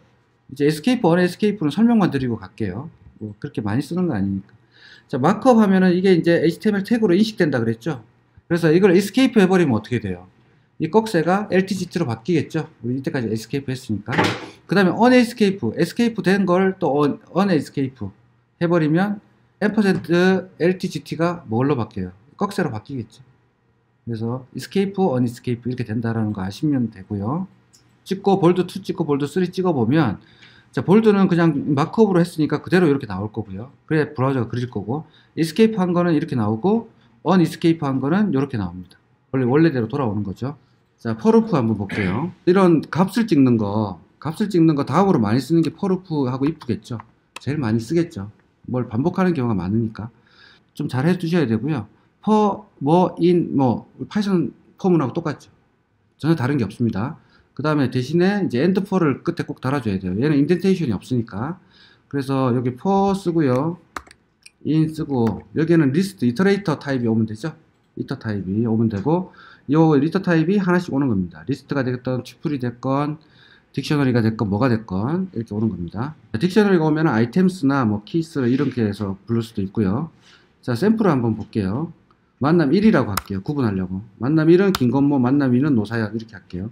이제 escape, unescape는 설명만 드리고 갈게요. 뭐 그렇게 많이 쓰는 거 아니니까. 자, 마크업 하면은 이게 이제 HTML 태그로 인식된다 그랬죠. 그래서 이걸 escape 해버리면 어떻게 돼요? 이 꺽쇠가 LTGT로 바뀌겠죠. 우리 이때까지 escape 했으니까. 그 다음에 unescape, escape 된 걸 또 unescape 해버리면 %LTGT가 뭘로 바뀌어요? 꺽쇠로 바뀌겠죠. 그래서 escape, unescape 이렇게 된다라는 거 아시면 되고요. 찍고 볼드 2 찍고 볼드 3 찍어보면 자, 볼드는 그냥 마크업으로 했으니까 그대로 이렇게 나올 거고요. 그래 브라우저가 그릴 거고, 이스케이프 한 거는 이렇게 나오고, 언이스케이프 한 거는 이렇게 나옵니다. 원래대로 돌아오는 거죠. 자, 퍼루프 한번 볼게요. 이런 값을 찍는 거 다음으로 많이 쓰는 게 퍼루프하고 if겠죠. 제일 많이 쓰겠죠. 뭘 반복하는 경우가 많으니까 좀 잘 해두셔야 되고요. 파이썬 포문하고 똑같죠. 전혀 다른 게 없습니다. 그 다음에 대신에 이제 end for를 끝에 꼭 달아줘야 돼요. 얘는 인덴테이션이 없으니까. 그래서 여기 for 쓰고요. in 쓰고, 여기에는 리스트, 이터레이터 타입이 오면 되죠. 이터 타입이 오면 되고, 요 리터 타입이 하나씩 오는 겁니다. 리스트가 됐건, 튜플이 됐건, 딕셔너리가 됐건, 뭐가 됐건, 이렇게 오는 겁니다. 딕셔너리가 오면 아이템스나 뭐 키스 이렇게 해서 부를 수도 있고요. 자, 샘플을 한번 볼게요. 만남 1이라고 할게요. 구분하려고. 만남 1은 김건모, 만남 2는 노사연 이렇게 할게요.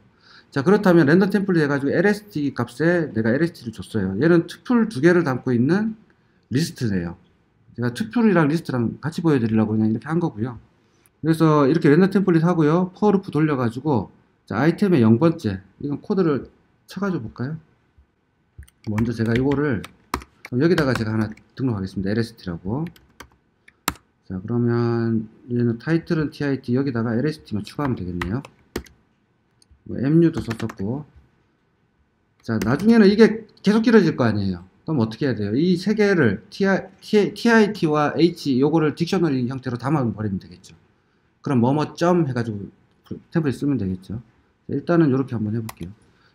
자, 그렇다면 랜덤 템플릿 해가지고 LST 값에 내가 LST를 줬어요. 얘는 투플 두 개를 담고 있는 리스트네요. 제가 투플이랑 리스트랑 같이 보여드리려고 그냥 이렇게 한 거고요. 그래서 이렇게 랜덤 템플릿 하고요. 포루프 돌려가지고, 자, 아이템의 0번째. 이건 코드를 쳐가지고 볼까요? 먼저 제가 이거를, 여기다가 제가 하나 등록하겠습니다. LST라고. 자, 그러면 얘는 타이틀은 TIT, 여기다가 LST만 추가하면 되겠네요. 뭐 MU도 썼었고. 자, 나중에는 이게 계속 길어질 거 아니에요. 그럼 어떻게 해야 돼요? 이 세 개를 TIT와 H 요거를 딕셔너리 형태로 담아버리면 되겠죠. 그럼 뭐뭐 점 해가지고 템플릿 쓰면 되겠죠. 자, 일단은 이렇게 한번 해볼게요.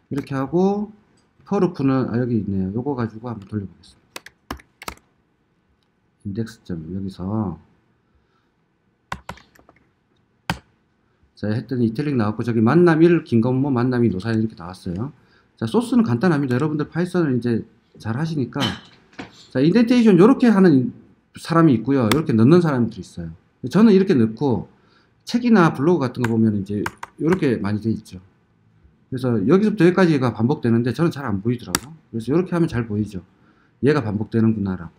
이렇게 하고 퍼루프는 여기 있네요. 요거 가지고 한번 돌려보겠습니다. 인덱스 점 여기서, 자, 했더니 이탈릭 나왔고, 저기 만남 1 김건모, 만남 2 노사연 이렇게 나왔어요. 자, 소스는 간단합니다. 여러분들 파이썬을 이제 잘 하시니까. 자, 인덴테이션 요렇게 하는 사람이 있고요. 이렇게 넣는 사람들이 있어요. 저는 이렇게 넣고, 책이나 블로그 같은 거 보면 이제 요렇게 많이 돼 있죠. 그래서 여기서부터 여기까지가 반복되는데 저는 잘 안 보이더라고요. 그래서 이렇게 하면 잘 보이죠. 얘가 반복되는구나 라고.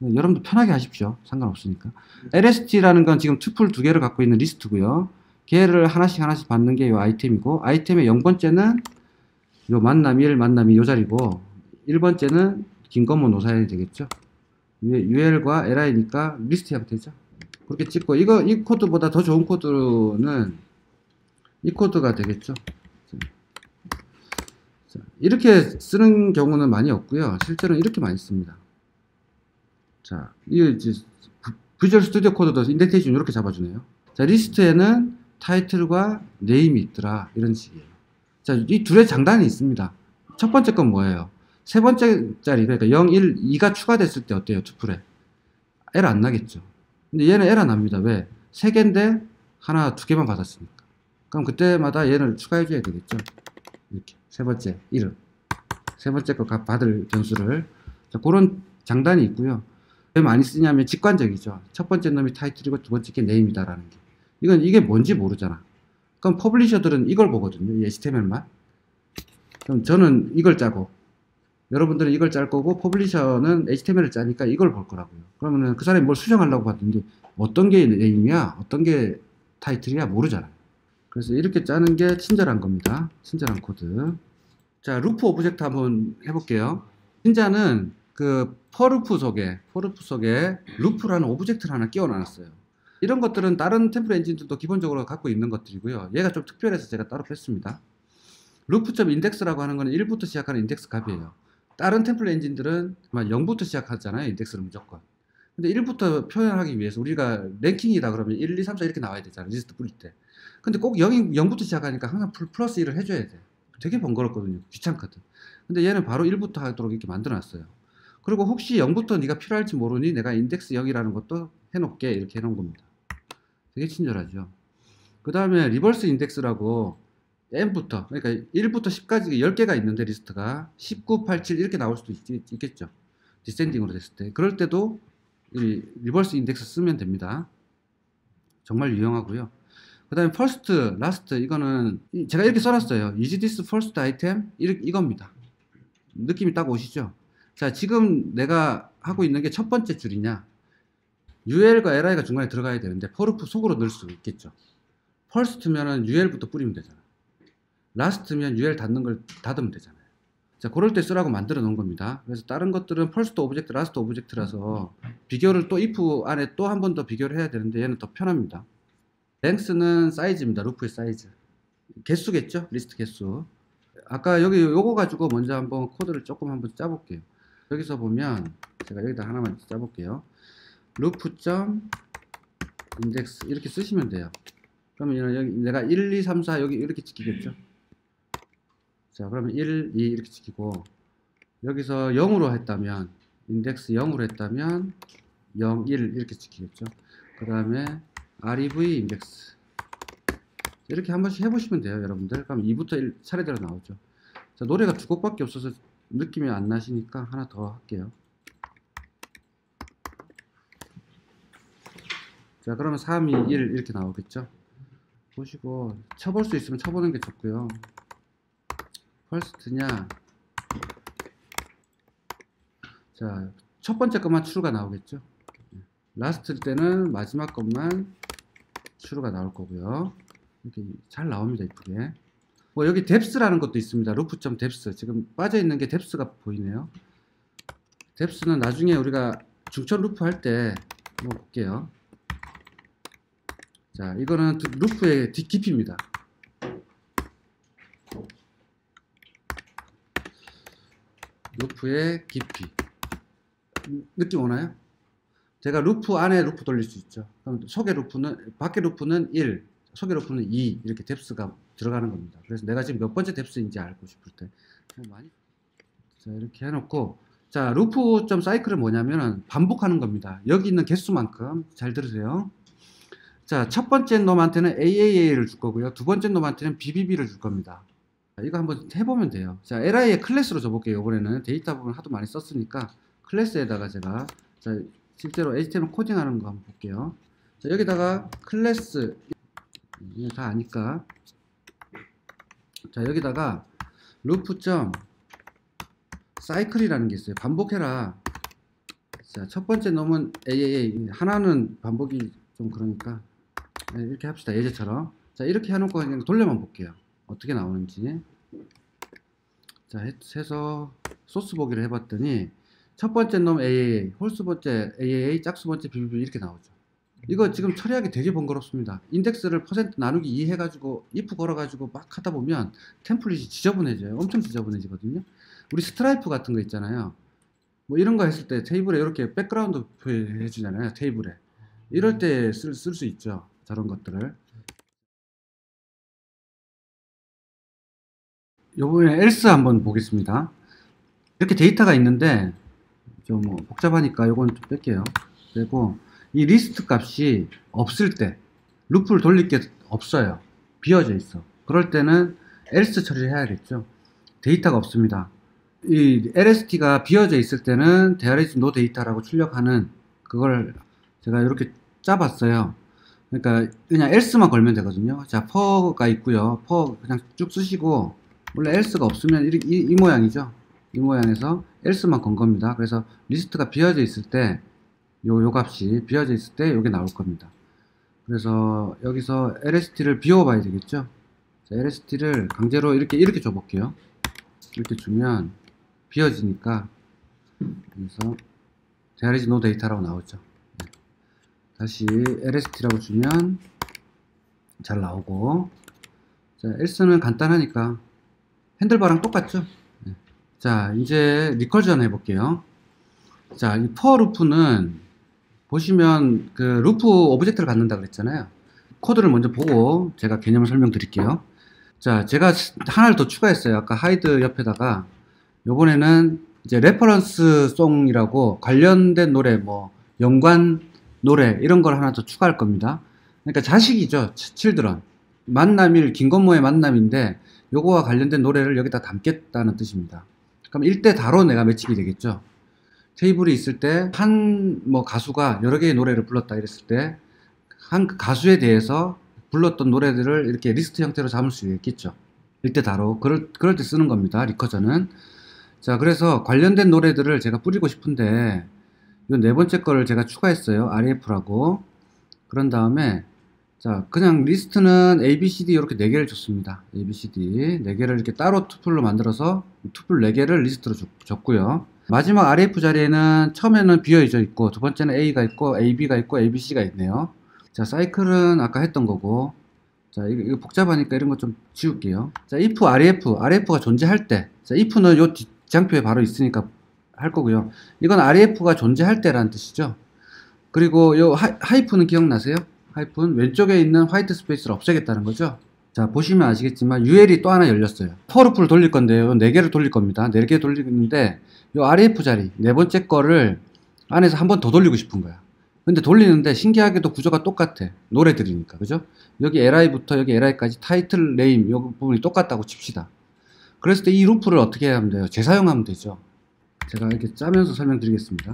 여러분도 편하게 하십시오. 상관없으니까. LST라는 건 지금 투플 두 개를 갖고 있는 리스트고요. 걔를 하나씩 받는 게 이 아이템이고, 아이템의 0번째는 요 만남 1, 만남 2 요 자리고, 1번째는 김건모 노사연이 되겠죠. UL과 LI니까 리스트 형태죠. 그렇게 찍고, 이 코드보다 더 좋은 코드는 이 코드가 되겠죠. 자, 이렇게 쓰는 경우는 많이 없고요. 실제로는 이렇게 많이 씁니다. 자, 이 비주얼 스튜디오 코드도 인덴테이션 이렇게 잡아주네요. 자, 리스트에는 타이틀과 네임이 있더라. 이런 식이에요. 자, 이 둘의 장단이 있습니다. 첫 번째 건 뭐예요? 세 번째 자리, 그러니까 0, 1, 2가 추가됐을 때 어때요? 투플에. 에러 안 나겠죠. 근데 얘는 에러 납니다. 왜? 세 개인데 하나, 두 개만 받았으니까. 그럼 그때마다 얘를 추가해줘야 되겠죠. 이렇게. 세 번째, 1은. 세 번째 거 받을 변수를. 자, 그런 장단이 있고요. 왜 많이 쓰냐면 직관적이죠. 첫 번째 놈이 타이틀이고 두 번째 게 네임이다라는 게. 이게 뭔지 모르잖아. 그럼 퍼블리셔들은 이걸 보거든요. 이 HTML만. 그럼 저는 이걸 짜고, 여러분들은 이걸 짤 거고, 퍼블리셔는 HTML을 짜니까 이걸 볼 거라고요. 그러면은 그 사람이 뭘 수정하려고 봤는데, 어떤 게 네임이야? 어떤 게 타이틀이야? 모르잖아요. 그래서 이렇게 짜는 게 친절한 겁니다. 친절한 코드. 자, 루프 오브젝트 한번 해볼게요. 신자는 그 퍼루프 속에 루프라는 오브젝트를 하나 끼워 놨어요. 이런 것들은 다른 템플 엔진들도 기본적으로 갖고 있는 것들이고요. 얘가 좀 특별해서 제가 따로 뺐습니다. 루프.index라고 하는 거는 1부터 시작하는 인덱스 값이에요. 다른 템플 엔진들은 0부터 시작하잖아요. 인덱스를 무조건. 근데 1부터 표현하기 위해서 우리가 랭킹이다 그러면 1, 2, 3, 4 이렇게 나와야 되잖아요. 리스트 뿌릴 때. 근데 꼭 0부터 시작하니까 항상 플러스 1을 해줘야 돼. 되게 번거롭거든요. 귀찮거든. 근데 얘는 바로 1부터 하도록 이렇게 만들어놨어요. 그리고 혹시 0부터 네가 필요할지 모르니 내가 인덱스 0이라는 것도 해놓게 이렇게 해놓은 겁니다. 되게 친절하죠. 그 다음에 리버스 인덱스라고 M부터, 그러니까 1부터 10까지 10개가 있는데 리스트가 19, 87 이렇게 나올 수도 있겠죠. 디센딩으로 됐을 때. 그럴 때도 이 리버스 인덱스 쓰면 됩니다. 정말 유용하고요. 그 다음에 first, last 이거는 제가 이렇게 써놨어요. is this first item? 이겁니다. 느낌이 딱 오시죠? 자, 지금 내가 하고 있는 게 첫 번째 줄이냐, UL과 LI가 중간에 들어가야 되는데 for 속으로 넣을 수 있겠죠. first면은 UL부터 뿌리면 되잖아. last면 UL 닫는 걸 닫으면 되잖아요. 자, 그럴 때 쓰라고 만들어 놓은 겁니다. 그래서 다른 것들은 퍼스트 오브젝트, 라스트 오브젝트라서 비교를 또 if 안에 또 한 번 더 비교를 해야 되는데 얘는 더 편합니다. 랭스는 사이즈입니다. 루프의 사이즈. 개수겠죠? 리스트 개수. 아까 여기 요거 가지고 먼저 한번 코드를 조금 한번 짜볼게요. 여기서 보면 제가 여기다 하나만 짜볼게요. 루프.인덱스 이렇게 쓰시면 돼요. 그러면 여기 내가 1, 2, 3, 4 여기 이렇게 찍히겠죠? 자, 그러면 1, 2 이렇게 찍히고 여기서 0으로 했다면 인덱스 0으로 했다면 0, 1 이렇게 찍히겠죠? 그 다음에 rev 인덱스 이렇게 한 번씩 해보시면 돼요, 여러분들. 그럼 2부터 1 차례대로 나오죠. 자, 노래가 두 곡밖에 없어서 느낌이 안 나시니까 하나 더 할게요. 자, 그러면 3, 2, 1 이렇게 나오겠죠? 보시고 쳐볼 수 있으면 쳐보는 게 좋고요. 퍼스트냐, 자, 첫 번째 것만 true가 나오겠죠? 라스트 때는 마지막 것만 true가 나올 거고요. 이렇게 잘 나옵니다, 이쁘게. 뭐 여기 depth라는 것도 있습니다. 루프.depth. 지금 빠져 있는 게 depth가 보이네요. depth는 나중에 우리가 중천 루프 할 때 한번 볼게요. 자, 이거는 루프의 깊이입니다. 루프의 깊이. 느낌 오나요? 제가 루프 안에 루프 돌릴 수 있죠. 그럼 속의 루프는, 밖의 루프는 1, 속의 루프는 2, 이렇게 뎁스가 들어가는 겁니다. 그래서 내가 지금 몇 번째 뎁스인지 알고 싶을 때. 자, 이렇게 해놓고, 자, 루프.사이클은 뭐냐면은 반복하는 겁니다. 여기 있는 개수만큼. 잘 들으세요. 자, 첫 번째 놈한테는 AAA를 줄 거고요. 두 번째 놈한테는 BBB를 줄 겁니다. 자, 이거 한번 해보면 돼요. 자, LI의 클래스로 줘볼게요. 이번에는 데이터 부분 하도 많이 썼으니까 클래스에다가 제가, 자, 실제로 HTML 코딩하는 거 한번 볼게요. 자, 여기다가 클래스, 다 아니까. 자, 여기다가 루프.사이클이라는 게 있어요. 반복해라. 자, 첫 번째 놈은 AAA, 하나는 반복이 좀 그러니까 이렇게 합시다. 예제처럼. 자, 이렇게 해놓고 그냥 돌려만 볼게요. 어떻게 나오는지. 자, 해서 소스 보기를 해봤더니 첫 번째 놈 AAA, 홀수 번째 AAA, 짝수 번째 BBB 이렇게 나오죠. 이거 지금 처리하기 되게 번거롭습니다. 인덱스를 퍼센트 나누기 2 해가지고 if 걸어가지고 막 하다 보면 템플릿이 지저분해져요. 엄청 지저분해지거든요. 우리 스트라이프 같은 거 있잖아요. 뭐 이런 거 했을 때 테이블에 이렇게 백그라운드 표해주잖아요. 테이블에. 이럴 때 쓸 수 있죠. 저런 것들을. 요번에 else 한번 보겠습니다. 이렇게 데이터가 있는데 좀 뭐 복잡하니까 요건 좀 뺄게요. 그리고 이 리스트 값이 없을 때 루프를 돌릴 게 없어요. 비어져 있어. 그럴 때는 else 처리를 해야겠죠. 데이터가 없습니다. 이 lst가 비어져 있을 때는 there is no data라고 출력하는 그걸 제가 이렇게 짜봤어요. 그러니까 그냥 else만 걸면 되거든요. 자, for가 있고요. for 그냥 쭉 쓰시고 원래 else가 없으면 이 모양이죠. 이 모양에서 else만 건 겁니다. 그래서 리스트가 비어져 있을 때 요 값이 비어져 있을 때 요게 나올 겁니다. 그래서 여기서 lst를 비워 봐야 되겠죠. 자, lst를 강제로 이렇게 줘 볼게요. 이렇게 주면 비어지니까 그래서 there is no data라고 나오죠. 다시 lst라고 주면 잘 나오고. 자, else는 간단하니까 핸들바랑 똑같죠. 자, 이제 리커전 해볼게요. 자, 이 for 루프는 보시면 그 루프 오브젝트를 갖는다 그랬잖아요. 코드를 먼저 보고 제가 개념을 설명드릴게요. 자, 제가 하나를 더 추가했어요. 아까 하이드 옆에다가 요번에는 이제 레퍼런스 송이라고 관련된 노래, 뭐 연관 노래 이런 걸 하나 더 추가할 겁니다. 그러니까 자식이죠. 칠드런. 만남일 김건모의 만남인데 요거와 관련된 노래를 여기다 담겠다는 뜻입니다. 그럼 1대 다로 내가 매칭이 되겠죠. 테이블이 있을 때 한 뭐 가수가 여러 개의 노래를 불렀다 이랬을 때 한 가수에 대해서 불렀던 노래들을 이렇게 리스트 형태로 잡을 수 있겠죠. 1대 다로. 그럴 때 쓰는 겁니다. 리커전은. 자, 그래서 관련된 노래들을 제가 뿌리고 싶은데 이 네 번째 거를 제가 추가했어요. ref라고. 그런 다음에 자, 그냥 리스트는 ABCD 이렇게 4개를 줬습니다. ABCD 4개를 이렇게 따로 투플로 만들어서 투플 4개를 리스트로 줬고요. 마지막 RF 자리에는 처음에는 비어져 있고, 두 번째는 A가 있고, AB가 있고, ABC가 있네요. 자, 사이클은 아까 했던 거고, 자, 이거 복잡하니까 이런 거 좀 지울게요. 자, if RF가 존재할 때, 자, if는 요 뒷장표에 바로 있으니까 할 거고요. 이건 RF가 존재할 때라는 뜻이죠. 그리고 요 하이픈은 기억나세요? 하이픈 왼쪽에 있는 화이트 스페이스를 없애겠다는 거죠. 자, 보시면 아시겠지만 UL이 또 하나 열렸어요. 포루프를 돌릴 건데요. 4개를 돌릴 겁니다. 4개 돌리는데 요 RF 자리 네 번째 거를 안에서 한 번 더 돌리고 싶은 거야. 근데 돌리는데 신기하게도 구조가 똑같아. 노래들이니까. 그죠? 여기 LI부터 여기 LI까지 타이틀, 네임 요 부분이 똑같다고 칩시다. 그랬을 때 이 루프를 어떻게 하면 돼요? 재사용하면 되죠. 제가 이렇게 짜면서 설명드리겠습니다.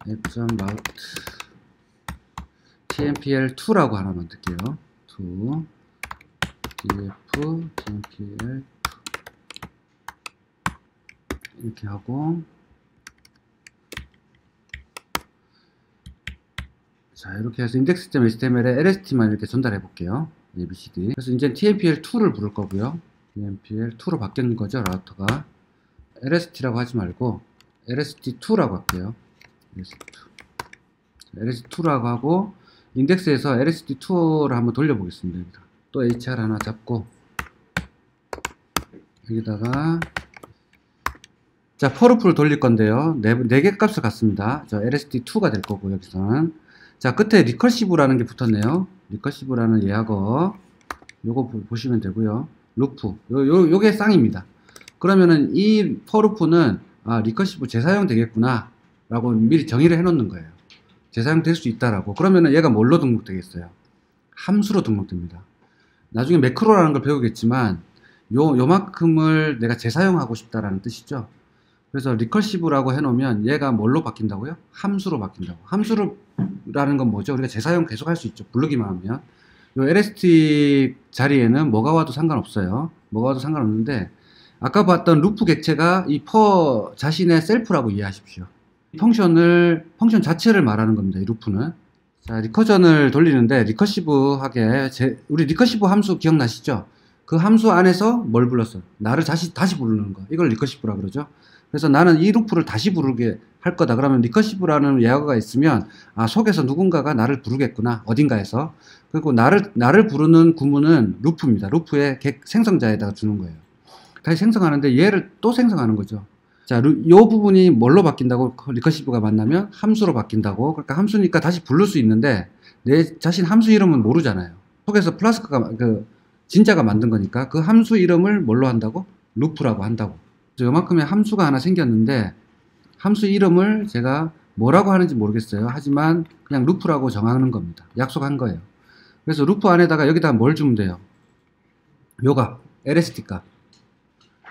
f.route tmpl2라고 하나 만들게요. 2 df tmpl2 이렇게 하고, 자, 이렇게 해서 index.html에 lst만 이렇게 전달해 볼게요. abcd. 그래서 이제 tmpl2를 부를 거고요. tmpl2로 바뀌는 거죠, 라우터가. lst라고 하지 말고 lst2라고 할게요. lst2라고 하고, 인덱스에서 lst2를 한번 돌려보겠습니다. 또 hr 하나 잡고, 여기다가 자, 포루프를 돌릴 건데요. 4개 값을 갖습니다. 저 lst2가 될 거고, 여기서는. 자, 끝에 리커시브라는 게 붙었네요. 리커시브라는 예약어. 요거 보시면 되고요. 루프. 요게 쌍입니다. 그러면은 이 포루프는, 아, 리커시브 재사용 되겠구나. 라고 미리 정의를 해 놓는 거예요. 재사용 될 수 있다라고. 그러면은 얘가 뭘로 등록되겠어요? 함수로 등록됩니다. 나중에 매크로라는 걸 배우겠지만, 요만큼을 내가 재사용하고 싶다라는 뜻이죠. 그래서 리커시브라고 해놓으면 얘가 뭘로 바뀐다고요? 함수로 바뀐다고. 함수라는 건 뭐죠? 우리가 재사용 계속 할 수 있죠. 부르기만 하면. 요 LST 자리에는 뭐가 와도 상관없어요. 뭐가 와도 상관없는데, 아까 봤던 루프 객체가 이 per 자신의 셀프라고 이해하십시오. 펑션 자체를 말하는 겁니다. 이 루프는. 자, 리커전을 돌리는데 리커시브하게 우리 리커시브 함수 기억나시죠? 그 함수 안에서 뭘 불렀어요? 나를 다시 부르는 거. 이걸 리커시브라 그러죠. 그래서 나는 이 루프를 다시 부르게 할 거다. 그러면 리커시브라는 예어가 있으면, 아, 속에서 누군가가 나를 부르겠구나. 어딘가에서. 그리고 나를 부르는 구문은 루프입니다. 루프의 생성자에다가 주는 거예요. 다시 생성하는데 얘를 또 생성하는 거죠. 자, 요 부분이 뭘로 바뀐다고? 리커시브가 만나면 함수로 바뀐다고. 그러니까 함수니까 다시 부를 수 있는데 내 자신 함수 이름은 모르잖아요. 속에서 플라스크가 진짜가 만든 거니까 그 함수 이름을 뭘로 한다고? 루프라고 한다고. 요만큼의 함수가 하나 생겼는데 함수 이름을 제가 뭐라고 하는지 모르겠어요. 하지만 그냥 루프라고 정하는 겁니다. 약속한 거예요. 그래서 루프 안에다가 여기다 뭘 주면 돼요? 요 값, lst 값.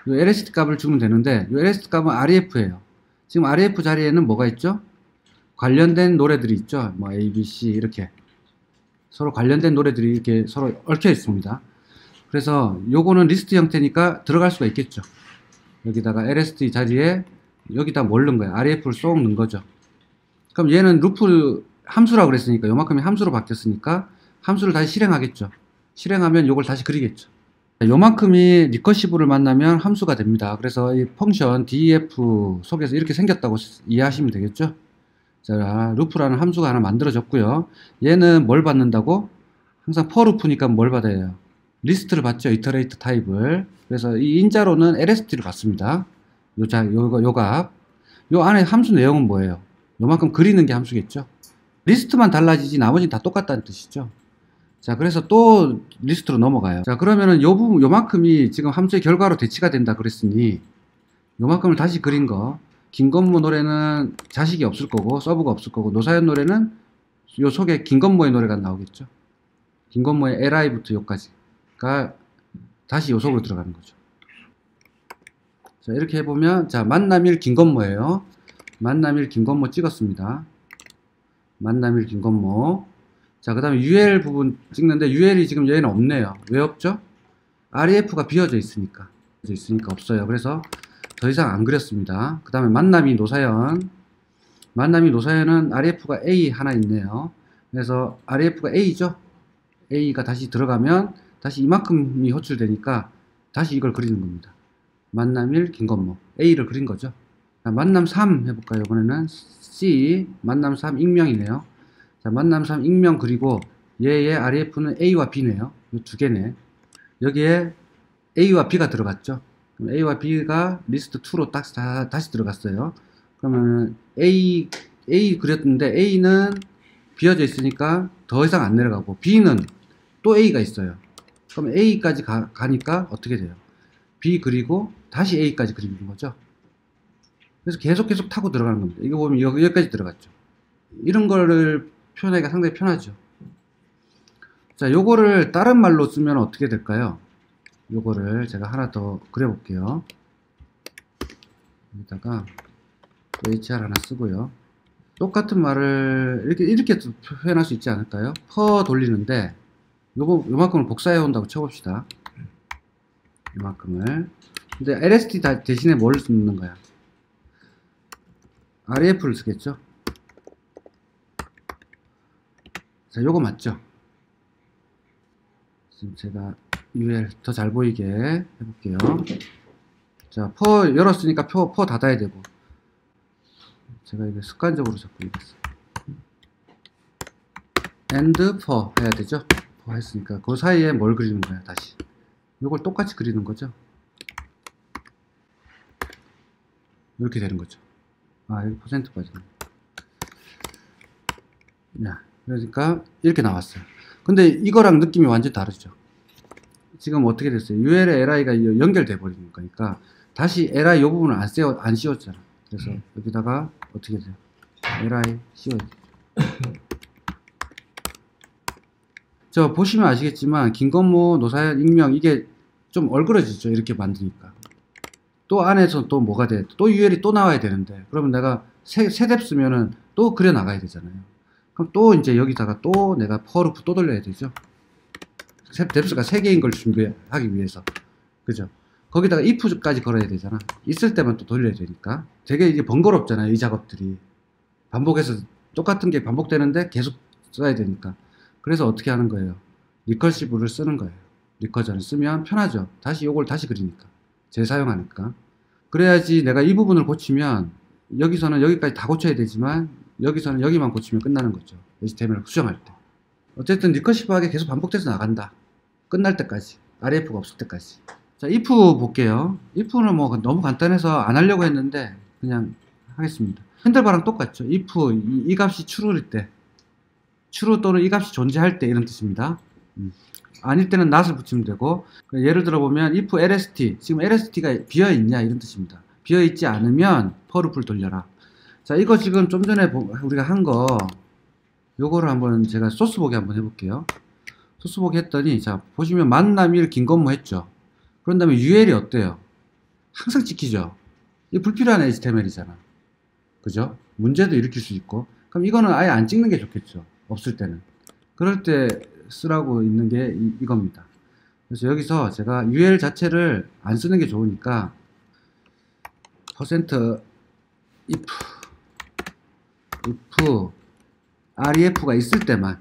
요 lst 값을 주면 되는데, 요 lst 값은 ref예요. 지금 ref 자리에는 뭐가 있죠? 관련된 노래들이 있죠. 뭐 A, B, C 이렇게 서로 관련된 노래들이 이렇게 서로 얽혀 있습니다. 그래서 요거는 리스트 형태니까 들어갈 수가 있겠죠. 여기다가 lst 자리에 여기다 뭘 넣은 거예요? ref를 쏙 넣은 거죠. 그럼 얘는 루프 함수라고 그랬으니까 요만큼이 함수로 바뀌었으니까 함수를 다시 실행하겠죠. 실행하면 요걸 다시 그리겠죠. 요만큼이 리커시브를 만나면 함수가 됩니다. 그래서 이 펑션 def 속에서 이렇게 생겼다고 이해하시면 되겠죠. 자, 루프라는 함수가 하나 만들어졌고요. 얘는 뭘 받는다고? 항상 for 루프니까 뭘 받아요? 리스트를 받죠. iterate 타입을. 그래서 이 인자로는 lst를 받습니다. 요 값. 요 안에 함수 내용은 뭐예요? 요만큼 그리는 게 함수겠죠. 리스트만 달라지지 나머지는 다 똑같다는 뜻이죠. 자, 그래서 또 리스트로 넘어가요. 자, 그러면은 요 부분, 요만큼이 지금 함수의 결과로 대치가 된다 그랬으니, 요만큼을 다시 그린 거, 김건모 노래는 자식이 없을 거고, 서브가 없을 거고, 노사연 노래는 요 속에 김건모의 노래가 나오겠죠. 김건모의 LI부터 요까지가 다시 요 속으로 들어가는 거죠. 자, 이렇게 해보면, 자, 만남일 김건모예요. 만남일 김건모 찍었습니다. 만남일 김건모. 자, 그 다음에 UL 부분 찍는데 UL이 지금 얘는 없네요. 왜 없죠? REF가 비어져 있으니까. 없어요. 그래서 더 이상 안 그렸습니다. 그 다음에 만남이 노사연. 만남이 노사연은 REF가 A 하나 있네요. 그래서 REF가 A죠? A가 다시 들어가면 다시 이만큼이 호출되니까 다시 이걸 그리는 겁니다. 만남 1 김건모 A를 그린 거죠. 자, 만남 3 해볼까요? 이번에는 C 만남 3 익명이네요. 자, 만남 3 익명 그리고 얘의 REF는 A와 B네요. 이 두 개네. 여기에 A와 B가 들어갔죠. 그럼 A와 B가 리스트 2로 딱 다시 들어갔어요. 그러면은 A 그렸는데 A는 비어져 있으니까 더 이상 안 내려가고 B는 또 A가 있어요. 그럼 A까지 가니까 어떻게 돼요? B 그리고 다시 A까지 그리는 거죠. 그래서 계속 타고 들어가는 겁니다. 이거 보면 여기까지 들어갔죠. 이런 거를 표현하기가 상당히 편하죠. 자, 요거를 다른 말로 쓰면 어떻게 될까요? 요거를 제가 하나 더 그려볼게요. 여기다가 HR 하나 쓰고요. 똑같은 말을 이렇게 표현할 수 있지 않을까요? 퍼 돌리는데 요만큼을 복사해 온다고 쳐봅시다. 요만큼을. 근데 LST 대신에 뭘 쓰는 거야? REF를 쓰겠죠? 자, 요거 맞죠? 지금 제가 UL 더 잘 보이게 해볼게요. 자, 퍼 열었으니까 퍼 닫아야 되고. 제가 이게 습관적으로 자꾸 읽었어요. and 퍼 해야 되죠? 퍼 했으니까 그 사이에 뭘 그리는 거야, 다시. 요걸 똑같이 그리는 거죠. 이렇게 되는 거죠. 아, 여기 퍼센트 빠지네. 야, 그러니까 이렇게 나왔어요. 근데 이거랑 느낌이 완전히 다르죠. 지금 어떻게 됐어요? UL에 LI가 연결돼 버리는 거니까 다시 LI 이 부분을 안 씌웠잖아. 그래서 여기다가 어떻게 돼요? LI 씌워야 돼. 저 보시면 아시겠지만 김건모, 노사연, 익명 이게 좀 얼그러지죠. 이렇게 만드니까. 또 안에서 또 뭐가 돼? 또 UL이 또 나와야 되는데 그러면 내가 세 뎁 쓰면은 또 그려 나가야 되잖아요. 그럼 또 이제 여기다가 또 내가 퍼루프 또 돌려야 되죠. 뎁스가 3개인 걸 준비하기 위해서. 그죠? 거기다가 if까지 걸어야 되잖아. 있을 때만 또 돌려야 되니까. 되게 이게 번거롭잖아요. 이 작업들이. 반복해서 똑같은 게 반복되는데 계속 써야 되니까. 그래서 어떻게 하는 거예요? 리커시브를 쓰는 거예요. 리커전을 쓰면 편하죠. 다시 요걸 다시 그리니까. 재사용하니까. 그래야지 내가 이 부분을 고치면 여기서는 여기까지 다 고쳐야 되지만 여기서는 여기만 고치면 끝나는 거죠. HTML을 수정할 때. 어쨌든 리커시브하게 계속 반복돼서 나간다. 끝날 때까지. REF가 없을 때까지. 자, if 볼게요. if는 뭐 너무 간단해서 안 하려고 했는데 그냥 하겠습니다. 핸들바랑 똑같죠. if 이 값이 true일 때, true 또는 이 값이 존재할 때 이런 뜻입니다. 아닐 때는 not을 붙이면 되고, 예를 들어 보면 if lst, 지금 lst가 비어 있냐 이런 뜻입니다. 비어 있지 않으면 per를 돌려라. 자, 이거 지금 좀 전에 우리가 한 거 요거를 한번 제가 소스 보기 한번 해볼게요. 소스 보기 했더니, 자, 보시면 만남 1 김건모 했죠. 그런 다음에 UL이 어때요? 항상 찍히죠. 이게 불필요한 HTML이잖아. 그죠? 문제도 일으킬 수 있고. 그럼 이거는 아예 안 찍는 게 좋겠죠. 없을 때는. 그럴 때 쓰라고 있는 게 이겁니다. 그래서 여기서 제가 UL 자체를 안 쓰는 게 좋으니까 %if REF가 있을 때만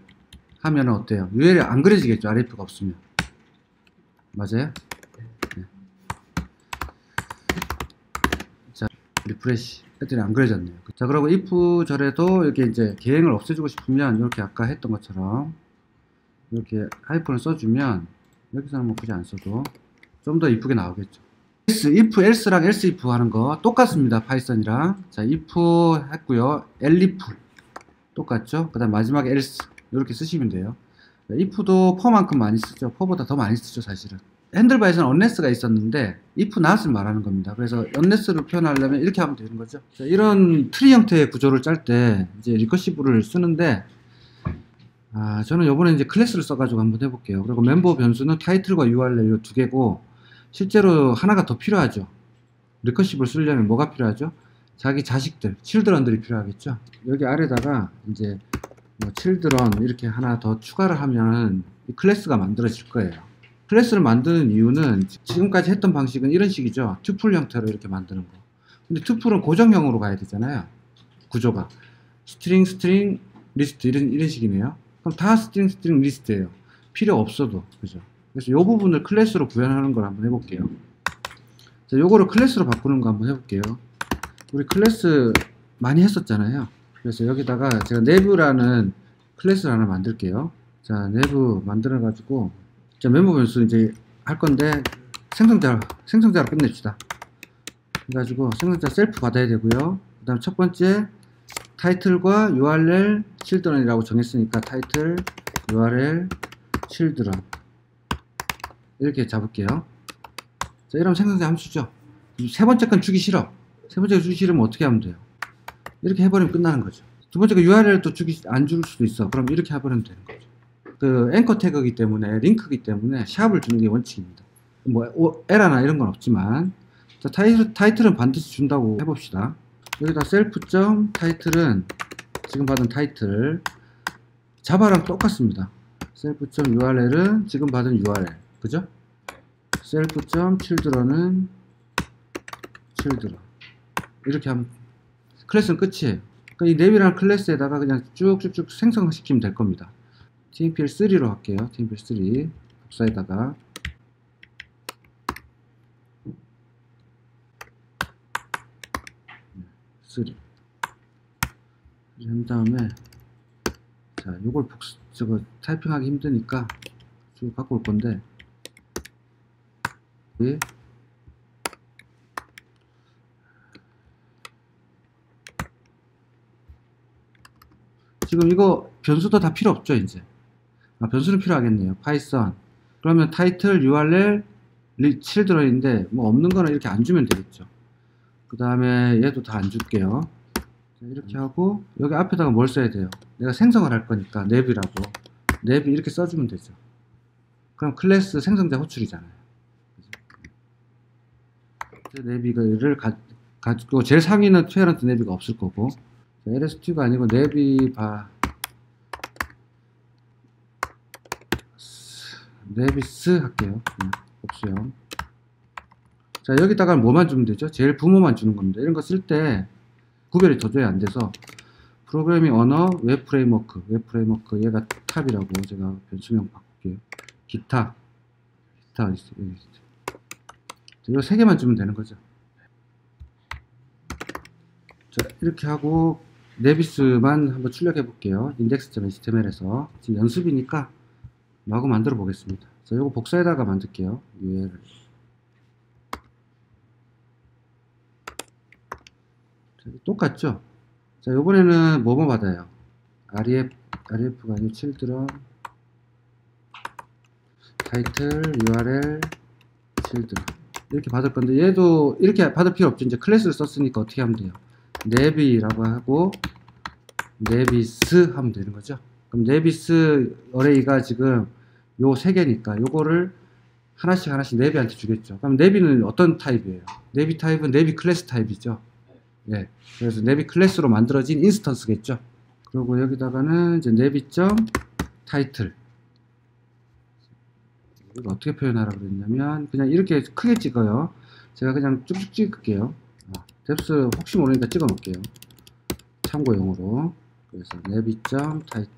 하면 어때요? UL이 안 그려지겠죠. REF가 없으면. 맞아요? 네. 자, 리프레시 했더니 안 그려졌네요. 자, 그리고 if 절에도 이렇게 이제 계행을 없애주고 싶으면 이렇게 아까 했던 것처럼 이렇게 하이픈을 써주면 여기서는 뭐 굳이 안 써도 좀 더 이쁘게 나오겠죠. if else랑 else if 하는 거 똑같습니다. 파이썬이랑. 자, if 했고요. elif 똑같죠. 그 다음 마지막에 else 이렇게 쓰시면 돼요. if도 for만큼 많이 쓰죠. for보다 더 많이 쓰죠, 사실은. 핸들바에서는 unless가 있었는데 if not을 말하는 겁니다. 그래서 unless를 표현하려면 이렇게 하면 되는 거죠. 자, 이런 트리 형태의 구조를 짤 때 이제 리커시브를 쓰는데, 저는 요번에 이제 클래스를 써가지고 한번 해볼게요. 그리고 멤버 변수는 타이틀과 URL 이 두 개고, 실제로 하나가 더 필요하죠. 리커시브를 쓰려면 뭐가 필요하죠? 자기 자식들, children들이 필요하겠죠. 여기 아래다가 이제 뭐 children 이렇게 하나 더 추가를 하면 이 클래스가 만들어질 거예요. 클래스를 만드는 이유는 지금까지 했던 방식은 이런 식이죠. 투플 형태로 이렇게 만드는 거. 근데 투플은 고정형으로 가야 되잖아요. 구조가 스트링 리스트 이런 식이네요. 그럼 다 스트링 리스트예요. 필요 없어도, 그죠? 그래서 이 부분을 클래스로 구현하는 걸 한번 해볼게요. 자, 요거를 클래스로 바꾸는 거 한번 해볼게요. 우리 클래스 많이 했었잖아요. 그래서 여기다가 제가 neve라는 클래스를 하나 만들게요. 자, nev 만들어가지고, 자, 멤버 변수 이제 할 건데, 생성자로 끝냅시다. 그래가지고, 생성자 셀프 받아야 되고요. 그 다음 첫 번째, 타이틀과 URL children이라고 정했으니까, 타이틀, URL, children. 이렇게 잡을게요. 자, 이러면 생성자 함수죠. 세 번째 건 주기 싫어. 세 번째 거 주기 싫으면 어떻게 하면 돼요? 이렇게 해버리면 끝나는 거죠. 두 번째 거 URL도 안 줄 수도 있어. 그럼 이렇게 해버리면 되는 거죠. 그 앵커 태그이기 때문에, 링크이기 때문에 샵을 주는 게 원칙입니다. 뭐 에러나 이런 건 없지만, 자, 타이틀은 반드시 준다고 해봅시다. 여기다 셀프.타이틀은 지금 받은 타이틀, 자바랑 똑같습니다. 셀프.url은 지금 받은 URL, 그죠? 셀프.children은 children. 이렇게 하면 클래스는 끝이에요. 그러니까 이 neve라는 클래스에다가 그냥 쭉쭉쭉 생성시키면 될 겁니다. tmpl3로 할게요. tmpl3 복사에다가 3 한 다음에, 자, 요걸 저거 타이핑하기 힘드니까 쭉 갖고 올 건데, 지금 이거 변수도 다 필요 없죠, 이제. 변수는 필요하겠네요. 파이썬. 그러면 타이틀, URL, children인데, 뭐 없는 거는 이렇게 안 주면 되겠죠. 그 다음에 얘도 다 안 줄게요. 자, 이렇게 하고, 여기 앞에다가 뭘 써야 돼요? 내가 생성을 할 거니까, neve라고. nev 이렇게 써주면 되죠. 그럼 클래스 생성자 호출이잖아요. nevi를 가지고, 제일 상위는 parent nevi가 없을 거고, lst가 아니고 nevis 할게요. 옵션. 자, 여기다가 뭐만 주면 되죠? 제일 부모만 주는 겁니다. 이런 거 쓸 때 구별이 도저히 안 돼서, 프로그래밍 언어, 웹 프레임워크, 얘가 탑이라고 제가 변수명 바꿀게요. 기타 어디 있어? 여기 있어. 이거 세 개만 주면 되는 거죠. 자, 이렇게 하고 네비스만 한번 출력해 볼게요. index.html에서 지금 연습이니까 마구 만들어 보겠습니다. 자, 요거 복사에다가 만들게요. URL. 자, 똑같죠? 자, 요번에는 뭐뭐 받아요? ref가 아니고 children, 타이틀, URL, children. 이렇게 받을 건데, 얘도 이렇게 받을 필요 없죠. 이제 클래스를 썼으니까 어떻게 하면 돼요? nevi라고 하고 nevis 하면 되는 거죠. 그럼 nevis 어레이가 지금 요 세 개니까 요거를 하나씩 nevi한테 주겠죠. 그럼 nevi는 어떤 타입이에요? nevi 타입은 nevi 클래스 타입이죠. 예. 그래서 nevi 클래스로 만들어진 인스턴스겠죠. 그리고 여기다가는 이제 nevi.title. 이거 어떻게 표현하라고 그랬냐면, 그냥 이렇게 크게 찍어요. 제가 그냥 쭉쭉 찍을게요. 뎁스 혹시 모르니까 찍어 놓을게요. 참고용으로. 그래서 nevi.title.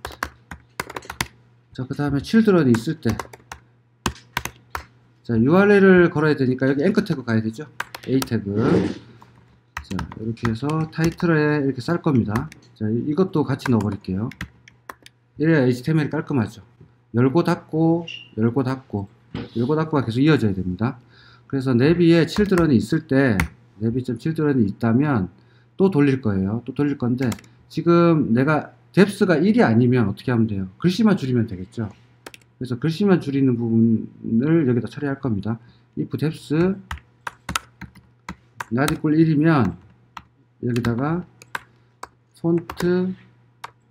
자, 그 다음에 children이 있을 때, 자, URL을 걸어야 되니까 여기 앵커 태그 가야 되죠. A 태그. 자, 이렇게 해서 타이틀에 이렇게 쌀 겁니다. 자, 이것도 같이 넣어 버릴게요. 이래야 HTML이 깔끔하죠. 열고 닫고, 열고 닫고, 열고 닫고가 계속 이어져야 됩니다. 그래서 nevi에 children이 있을 때, nevi.children이 있다면 또 돌릴 거예요. 또 돌릴 건데, 지금 내가 depth가 1이 아니면 어떻게 하면 돼요? 글씨만 줄이면 되겠죠. 그래서 글씨만 줄이는 부분을 여기다 처리할 겁니다. if depth not equal 1이면 여기다가 font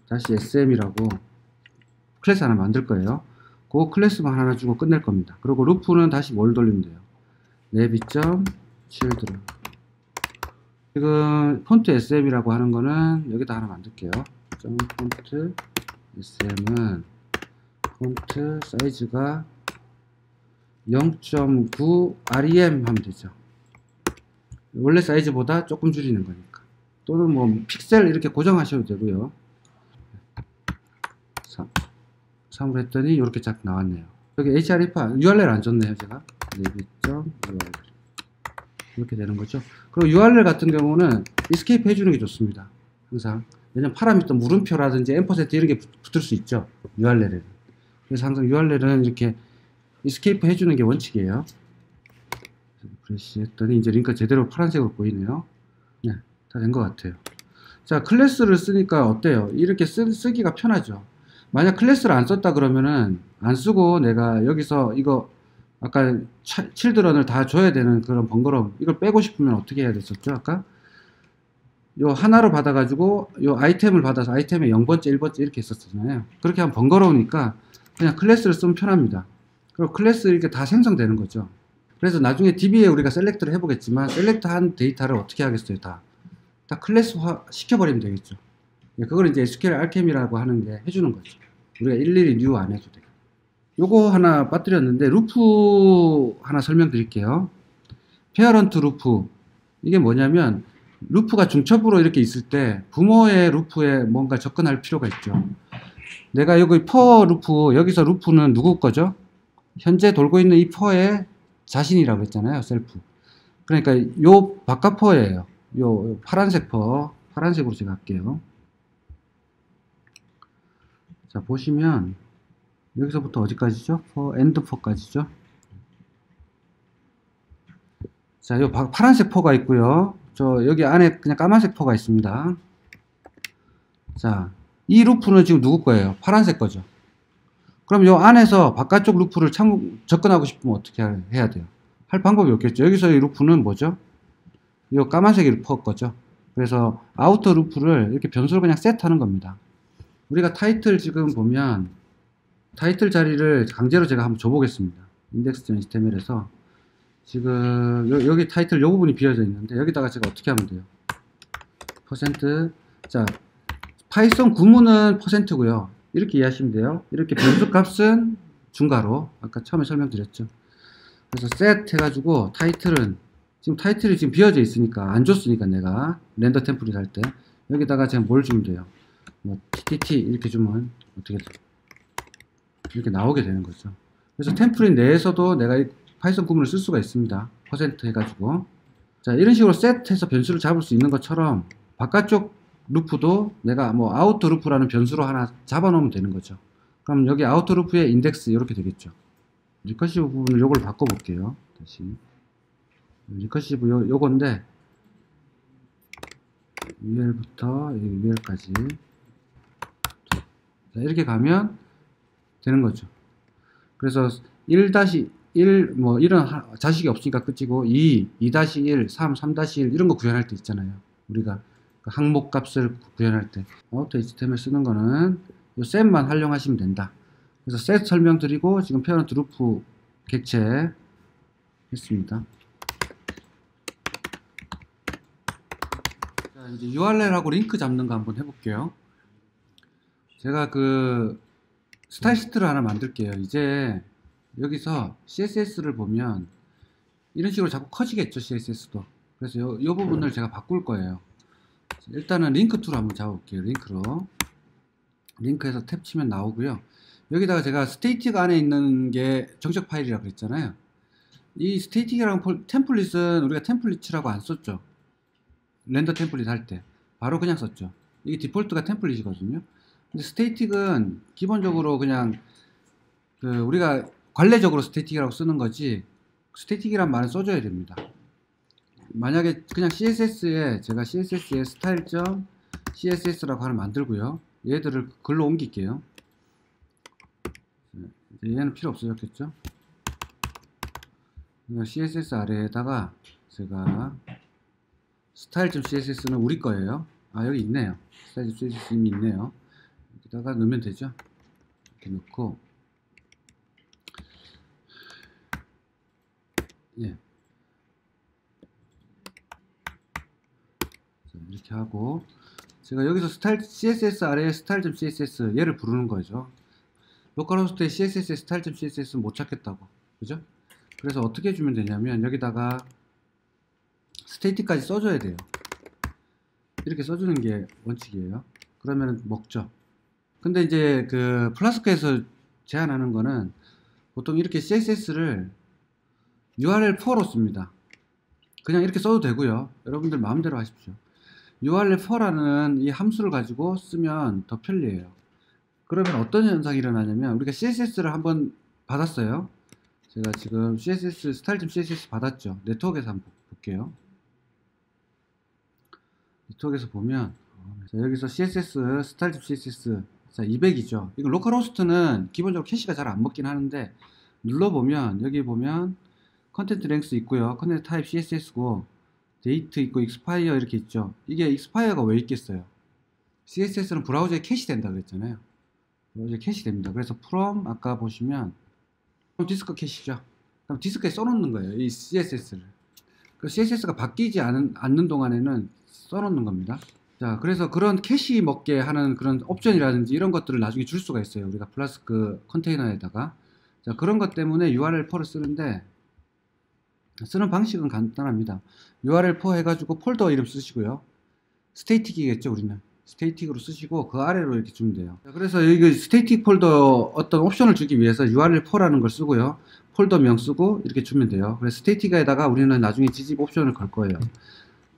-sm이라고 클래스 하나 만들 거예요. 그 클래스만 하나 주고 끝낼 겁니다. 그리고 루프는 다시 뭘 돌리면 돼요? nevi.children. 지금 폰트 sm이라고 하는 거는 여기다 하나 만들게요. 폰트 sm은 폰트 사이즈가 0.9 rem 하면 되죠. 원래 사이즈보다 조금 줄이는 거니까. 또는 뭐 픽셀 이렇게 고정하셔도 되고요. 3. 3으로 했더니 이렇게 쫙 나왔네요. 여기 href URL 안 줬네요 제가. nav.url 이렇게 되는 거죠. 그리고 URL 같은 경우는 escape 해주는 게 좋습니다. 항상. 왜냐면 파라미터 물음표라든지 %% 이런 게 붙을 수 있죠. URL에는. 그래서 항상 URL은 이렇게 escape 해주는 게 원칙이에요. 프레시 했더니 이제 링크가 제대로 파란색으로 보이네요. 네, 다 된 것 같아요. 자, 클래스를 쓰니까 어때요? 이렇게 쓰기가 편하죠. 만약 클래스를 안 썼다 그러면은 안 쓰고 내가 여기서 이거 아까 칠드런을 다 줘야 되는 그런 번거로움, 이걸 빼고 싶으면 어떻게 해야 됐었죠? 아까 요 하나로 받아가지고 요 아이템을 받아서 아이템에 0번째 1번째 이렇게 했었잖아요. 그렇게 하면 번거로우니까 그냥 클래스를 쓰면 편합니다. 그리고 클래스 이렇게 다 생성되는 거죠. 그래서 나중에 DB에 우리가 셀렉트를 해보겠지만 셀렉트 한 데이터를 어떻게 하겠어요? 다 클래스화 시켜버리면 되겠죠. 그걸 이제 SQL 알케미라고 하는 게 해주는 거죠. 우리가 일일이 뉴 안 해도 돼요. 요거 하나 빠뜨렸는데 루프 하나 설명드릴게요. 페어런트 루프, 이게 뭐냐면 루프가 중첩으로 이렇게 있을 때 부모의 루프에 뭔가 접근할 필요가 있죠. 내가 여기 for 루프, 여기서 루프는 누구 거죠? 현재 돌고 있는 이 for의 자신이라고 했잖아요. 셀프. 그러니까 요 바깥 for예요. 요 파란색 for, 파란색으로 제가 할게요. 자, 보시면 여기서부터 어디까지죠? for, end for까지죠. 자, 요 파란색 for가 있고요. 저 여기 안에 그냥 까만색 for가 있습니다. 자, 이 루프는 지금 누구 거예요? 파란색 거죠. 그럼 요 안에서 바깥쪽 루프를 접근하고 싶으면 어떻게 해야 돼요? 할 방법이 없겠죠. 여기서 이 루프는 뭐죠? 요 까만색이 루프 거죠. 그래서 아우터 루프를 이렇게 변수를 그냥 세트하는 겁니다. 우리가 타이틀 지금 보면 타이틀 자리를 강제로 제가 한번 줘보겠습니다. index.html에서 지금 여기 타이틀 요 부분이 비어져 있는데 여기다가 제가 어떻게 하면 돼요? 퍼센트. 자, 파이썬 구문은 %고요. 이렇게 이해하시면 돼요. 이렇게 변수 값은 중괄호. 아까 처음에 설명드렸죠. 그래서 set 해가지고 타이틀은 지금 타이틀이 지금 비어져 있으니까 안 줬으니까 내가 렌더 템플릿 할 때 여기다가 제가 뭘 주면 돼요? 뭐 ttt 이렇게 주면 어떻게 돼요? 이렇게 나오게 되는 거죠. 그래서 템플릿 내에서도 내가 이 파이썬 구문을 쓸 수가 있습니다. 퍼센트 해가지고. 자, 이런 식으로 셋해서 변수를 잡을 수 있는 것처럼 바깥쪽 루프도 내가 뭐 아우터 루프라는 변수로 하나 잡아 놓으면 되는 거죠. 그럼 여기 아우터 루프의 인덱스 이렇게 되겠죠. 리커시브 부분을 요걸 바꿔 볼게요. 다시 리커시브 요건데 UL부터 UL까지 이렇게 가면 되는 거죠. 그래서 1-1 뭐 이런 자식이 없으니까 끝이고 2, 2-1, 3, 3-1 이런 거 구현할 때 있잖아요. 우리가 항목 값을 구현할 때 아우터 HTML 쓰는 거는 요 set만 활용하시면 된다. 그래서 set 설명드리고 지금 페어런트 루프 객체 했습니다. 자, 이제 URL하고 링크 잡는 거 한번 해볼게요. 제가 그 스타일 시트를 하나 만들게요. 이제 여기서 CSS를 보면 이런 식으로 자꾸 커지겠죠. CSS도. 그래서 요 부분을 제가 바꿀 거예요. 일단은 링크 툴 한번 잡아볼게요. 링크로. 링크에서 탭 치면 나오고요. 여기다가 제가 스테이틱 안에 있는 게 정적 파일이라고 그랬잖아요. 이 스테이틱이라는 템플릿은 우리가 템플릿이라고 안 썼죠. 렌더 템플릿 할 때. 바로 그냥 썼죠. 이게 디폴트가 템플릿이거든요. 근데 스테이틱은 기본적으로 그냥 그 우리가 관례적으로 스테이틱이라고 쓰는 거지 스테이틱이란 말은 써줘야 됩니다. 만약에 그냥 CSS에 제가 CSS에 스타일.css라고 하나 만들고요. 얘들을 글로 옮길게요. 얘는 필요 없어졌겠죠? CSS 아래에다가 제가 style.css는 우리 거예요. 아, 여기 있네요. style.css 이미 있네요. 여기다가 넣으면 되죠. 이렇게 넣고 예. 이렇게 하고 제가 여기서 CSS 아래에 style.css 얘를 부르는 거죠. 로컬호스트에 CSS에 style.css는 못 찾겠다고. 그죠? 그래서 어떻게 해주면 되냐면 여기다가 스테이틱까지 써줘야 돼요. 이렇게 써주는 게 원칙이에요. 그러면 먹죠. 근데 이제 그 플라스크에서 제안하는 거는 보통 이렇게 CSS를 URL4로 씁니다. 그냥 이렇게 써도 되고요. 여러분들 마음대로 하십시오. URL4라는 이 함수를 가지고 쓰면 더 편리해요. 그러면 어떤 현상이 일어나냐면, 우리가 CSS를 한번 받았어요. 제가 지금 CSS, style.css 받았죠. 네트워크에서 한번 볼게요. 네트워크에서 보면, 자, 여기서 CSS, style.css, 자, 200이죠. 이거 로컬 호스트는 기본적으로 캐시가 잘 안 먹긴 하는데, 눌러보면, 여기 보면, 컨텐트 랭스 있고요. 컨텐트 타입 CSS고, 데이트 있고, 익스파이어 이렇게 있죠. 이게 익스파이어가 왜 있겠어요? CSS는 브라우저에 캐시된다 그랬잖아요. 브라우저에 캐시됩니다. 그래서 from, 아까 보시면, 디스크 캐시죠. 그럼 디스크에 써놓는 거예요. 이 CSS를. 그 CSS가 바뀌지 않는 동안에는 써놓는 겁니다. 자, 그래서 그런 캐시 먹게 하는 그런 옵션이라든지 이런 것들을 나중에 줄 수가 있어요. 우리가 플라스크 컨테이너에다가. 자, 그런 것 때문에 URL4를 쓰는데, 쓰는 방식은 간단합니다. URL4 해가지고 폴더 이름 쓰시고요. 스테이틱이겠죠, 우리는. 스테이틱으로 쓰시고 그 아래로 이렇게 주면 돼요. 자, 그래서 여기 스테이틱 폴더 어떤 옵션을 주기 위해서 URL4라는 걸 쓰고요. 폴더명 쓰고 이렇게 주면 돼요. 그래서 스테이틱에다가 우리는 나중에 지집 옵션을 걸 거예요.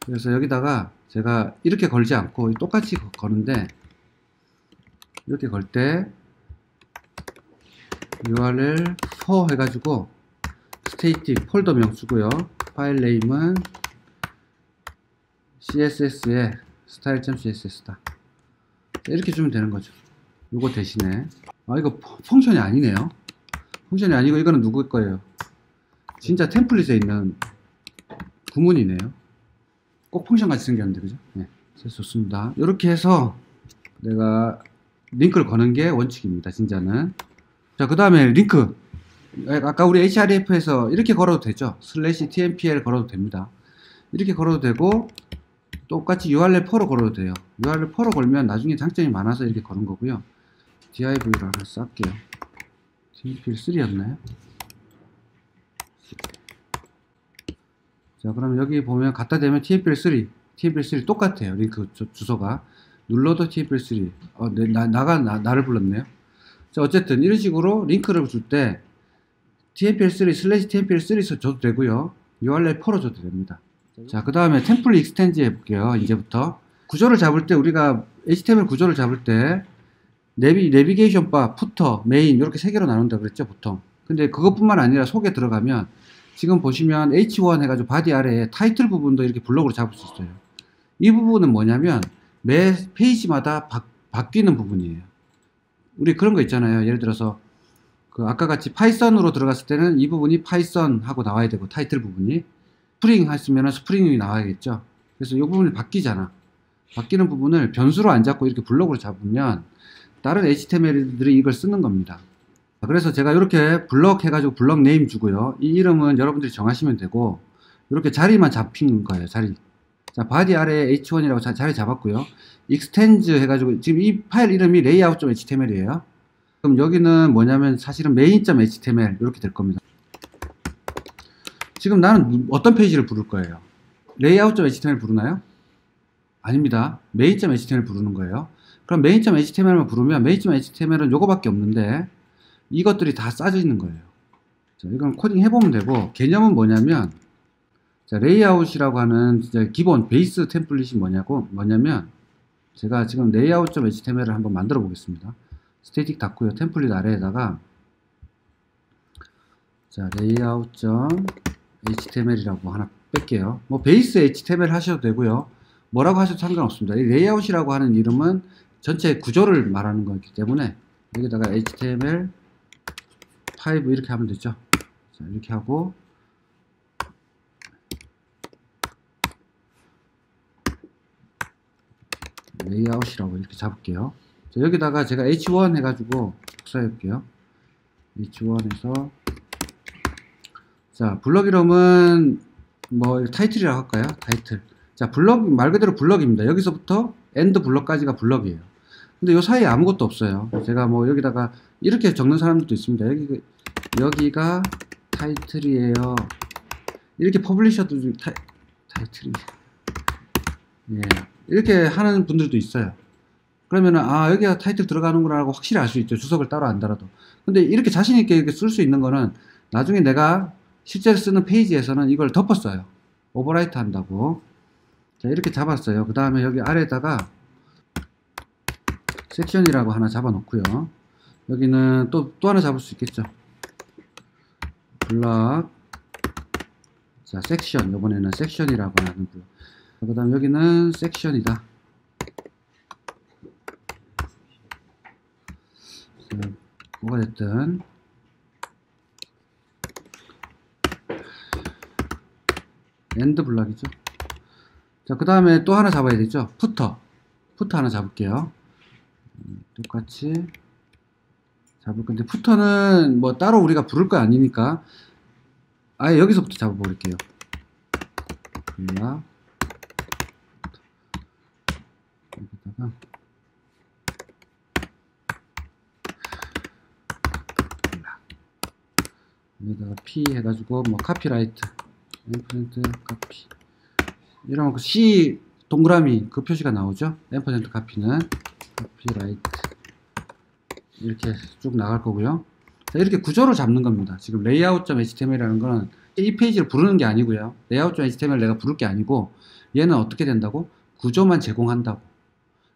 그래서 여기다가 제가 이렇게 걸지 않고 똑같이 거는데, 이렇게 걸 때 URL4 해가지고 스테이틱 폴더명 쓰고요. 파일 네임은 CSS에 style.css다. 이렇게 주면 되는 거죠. 이거 대신에, 아, 이거 펑션이 아니네요. 펑션이 아니고 이거는 누구 거예요? 진짜 템플릿에 있는 구문이네요. 꼭 펑션 같이 생겼는데, 그죠? 네, 좋습니다. 이렇게 해서 내가 링크를 거는 게 원칙입니다, 진짜는. 자, 그 다음에 링크. 아까 우리 href에서 이렇게 걸어도 되죠. /tmpl 걸어도 됩니다. 이렇게 걸어도 되고, 똑같이 URL4로 걸어도 돼요. URL4로 걸면 나중에 장점이 많아서 이렇게 거는 거고요. div를 하나 쌓을게요. tmpl3였나요? 자, 그럼 여기 보면 갖다 대면 tmpl3 똑같아요. 링크 주소가. 눌러도 tmpl3. 나를 불렀네요. 자, 어쨌든 이런 식으로 링크를 줄 때 tmpl3 /tmpl3 줘도 되고요. URL4로 줘도 됩니다. 자, 그 다음에 템플릿 익스텐지 해볼게요. 이제부터 구조를 잡을 때, 우리가 HTML 구조를 잡을 때 내비게이션 바, 푸터, 메인 이렇게 세 개로 나눈다 그랬죠, 보통. 근데 그것뿐만 아니라 속에 들어가면 지금 보시면 H1 해가지고 바디 아래에 타이틀 부분도 이렇게 블록으로 잡을 수 있어요. 이 부분은 뭐냐면 매 페이지마다 바뀌는 부분이에요. 우리 그런 거 있잖아요. 예를 들어서 그 아까 같이 파이썬으로 들어갔을 때는 이 부분이 파이썬 하고 나와야 되고, 타이틀 부분이 스프링 했으면 스프링이 나와야겠죠. 그래서 이 부분이 바뀌잖아. 바뀌는 부분을 변수로 안 잡고 이렇게 블록으로 잡으면 다른 HTML들이 이걸 쓰는 겁니다. 그래서 제가 이렇게 블록 해가지고 블록 네임 주고요. 이 이름은 여러분들이 정하시면 되고, 이렇게 자리만 잡힌 거예요. 자리. 자, 바디 아래에 h1이라고 자리 잡았고요. extends 해가지고 지금 이 파일 이름이 layout.html이에요. 그럼 여기는 뭐냐면 사실은 main.html 이렇게 될 겁니다. 지금 나는 어떤 페이지를 부를 거예요? layout.html 부르나요? 아닙니다. main.html 부르는 거예요. 그럼 main.html만 부르면 main.html은 요거밖에 없는데 이것들이 다 싸져 있는 거예요. 자, 이건 코딩 해보면 되고, 개념은 뭐냐면, 자, 레이아웃이라고 하는 진짜 기본 베이스 템플릿이 뭐냐면, 제가 지금 layout.html을 한번 만들어 보겠습니다. 스태틱 닫고요. 템플릿 아래에다가, 자, layout.html이라고 하나 뺄게요. 뭐 베이스 html 하셔도 되고요. 뭐라고 하셔도 상관없습니다. 이 레이아웃이라고 하는 이름은 전체 구조를 말하는 거기 때문에 여기다가 html5 이렇게 하면 되죠. 자, 이렇게 하고, 레이아웃이라고 이렇게 잡을게요. 자, 여기다가 제가 h1 해가지고 복사해 볼게요. h1에서, 자, 블럭 이름은 뭐 타이틀이라고 할까요? 타이틀. 자, 블럭 말 그대로 블럭입니다. 여기서부터 엔드 블럭까지가 블럭이에요. 근데 요 사이에 아무것도 없어요. 제가 뭐 여기다가 이렇게 적는 사람들도 있습니다. 여기가 타이틀이에요. 이렇게 퍼블리셔도 타이틀이, 예, 이렇게 하는 분들도 있어요. 그러면은 아 여기가 타이틀 들어가는구나 하고 확실히 알 수 있죠. 주석을 따로 안 달아도. 근데 이렇게 자신 있게 이렇게 쓸 수 있는 거는 나중에 내가 실제로 쓰는 페이지에서는 이걸 덮었어요. 오버라이트 한다고. 자 이렇게 잡았어요. 그 다음에 여기 아래에다가 섹션이라고 하나 잡아 놓고요. 여기는 또 하나 잡을 수 있겠죠. 블럭. 자 섹션. 이번에는 섹션이라고 하는 블럭. 그 다음 여기는 섹션이다. 자, 뭐가 됐든 엔드 블럭이죠. 자, 그 다음에 또 하나 잡아야 되죠. 푸터 하나 잡을게요. 똑같이 잡을 건데, 푸터는 뭐 따로 우리가 부를 거 아니니까 아예 여기서부터 잡아버릴게요. 블럭 여기다가 여기다가 P 해가지고 뭐 카피라이트 앰퍼센트 카피 이러면 그 C 동그라미 그 표시가 나오죠. 앰퍼센트 카피는 카피라이트 이렇게 쭉 나갈 거고요. 자, 이렇게 구조로 잡는 겁니다. 지금 layout.html이라는 거는 이 페이지를 부르는 게 아니고요. layout.html 내가 부를 게 아니고 얘는 어떻게 된다고? 구조만 제공한다고.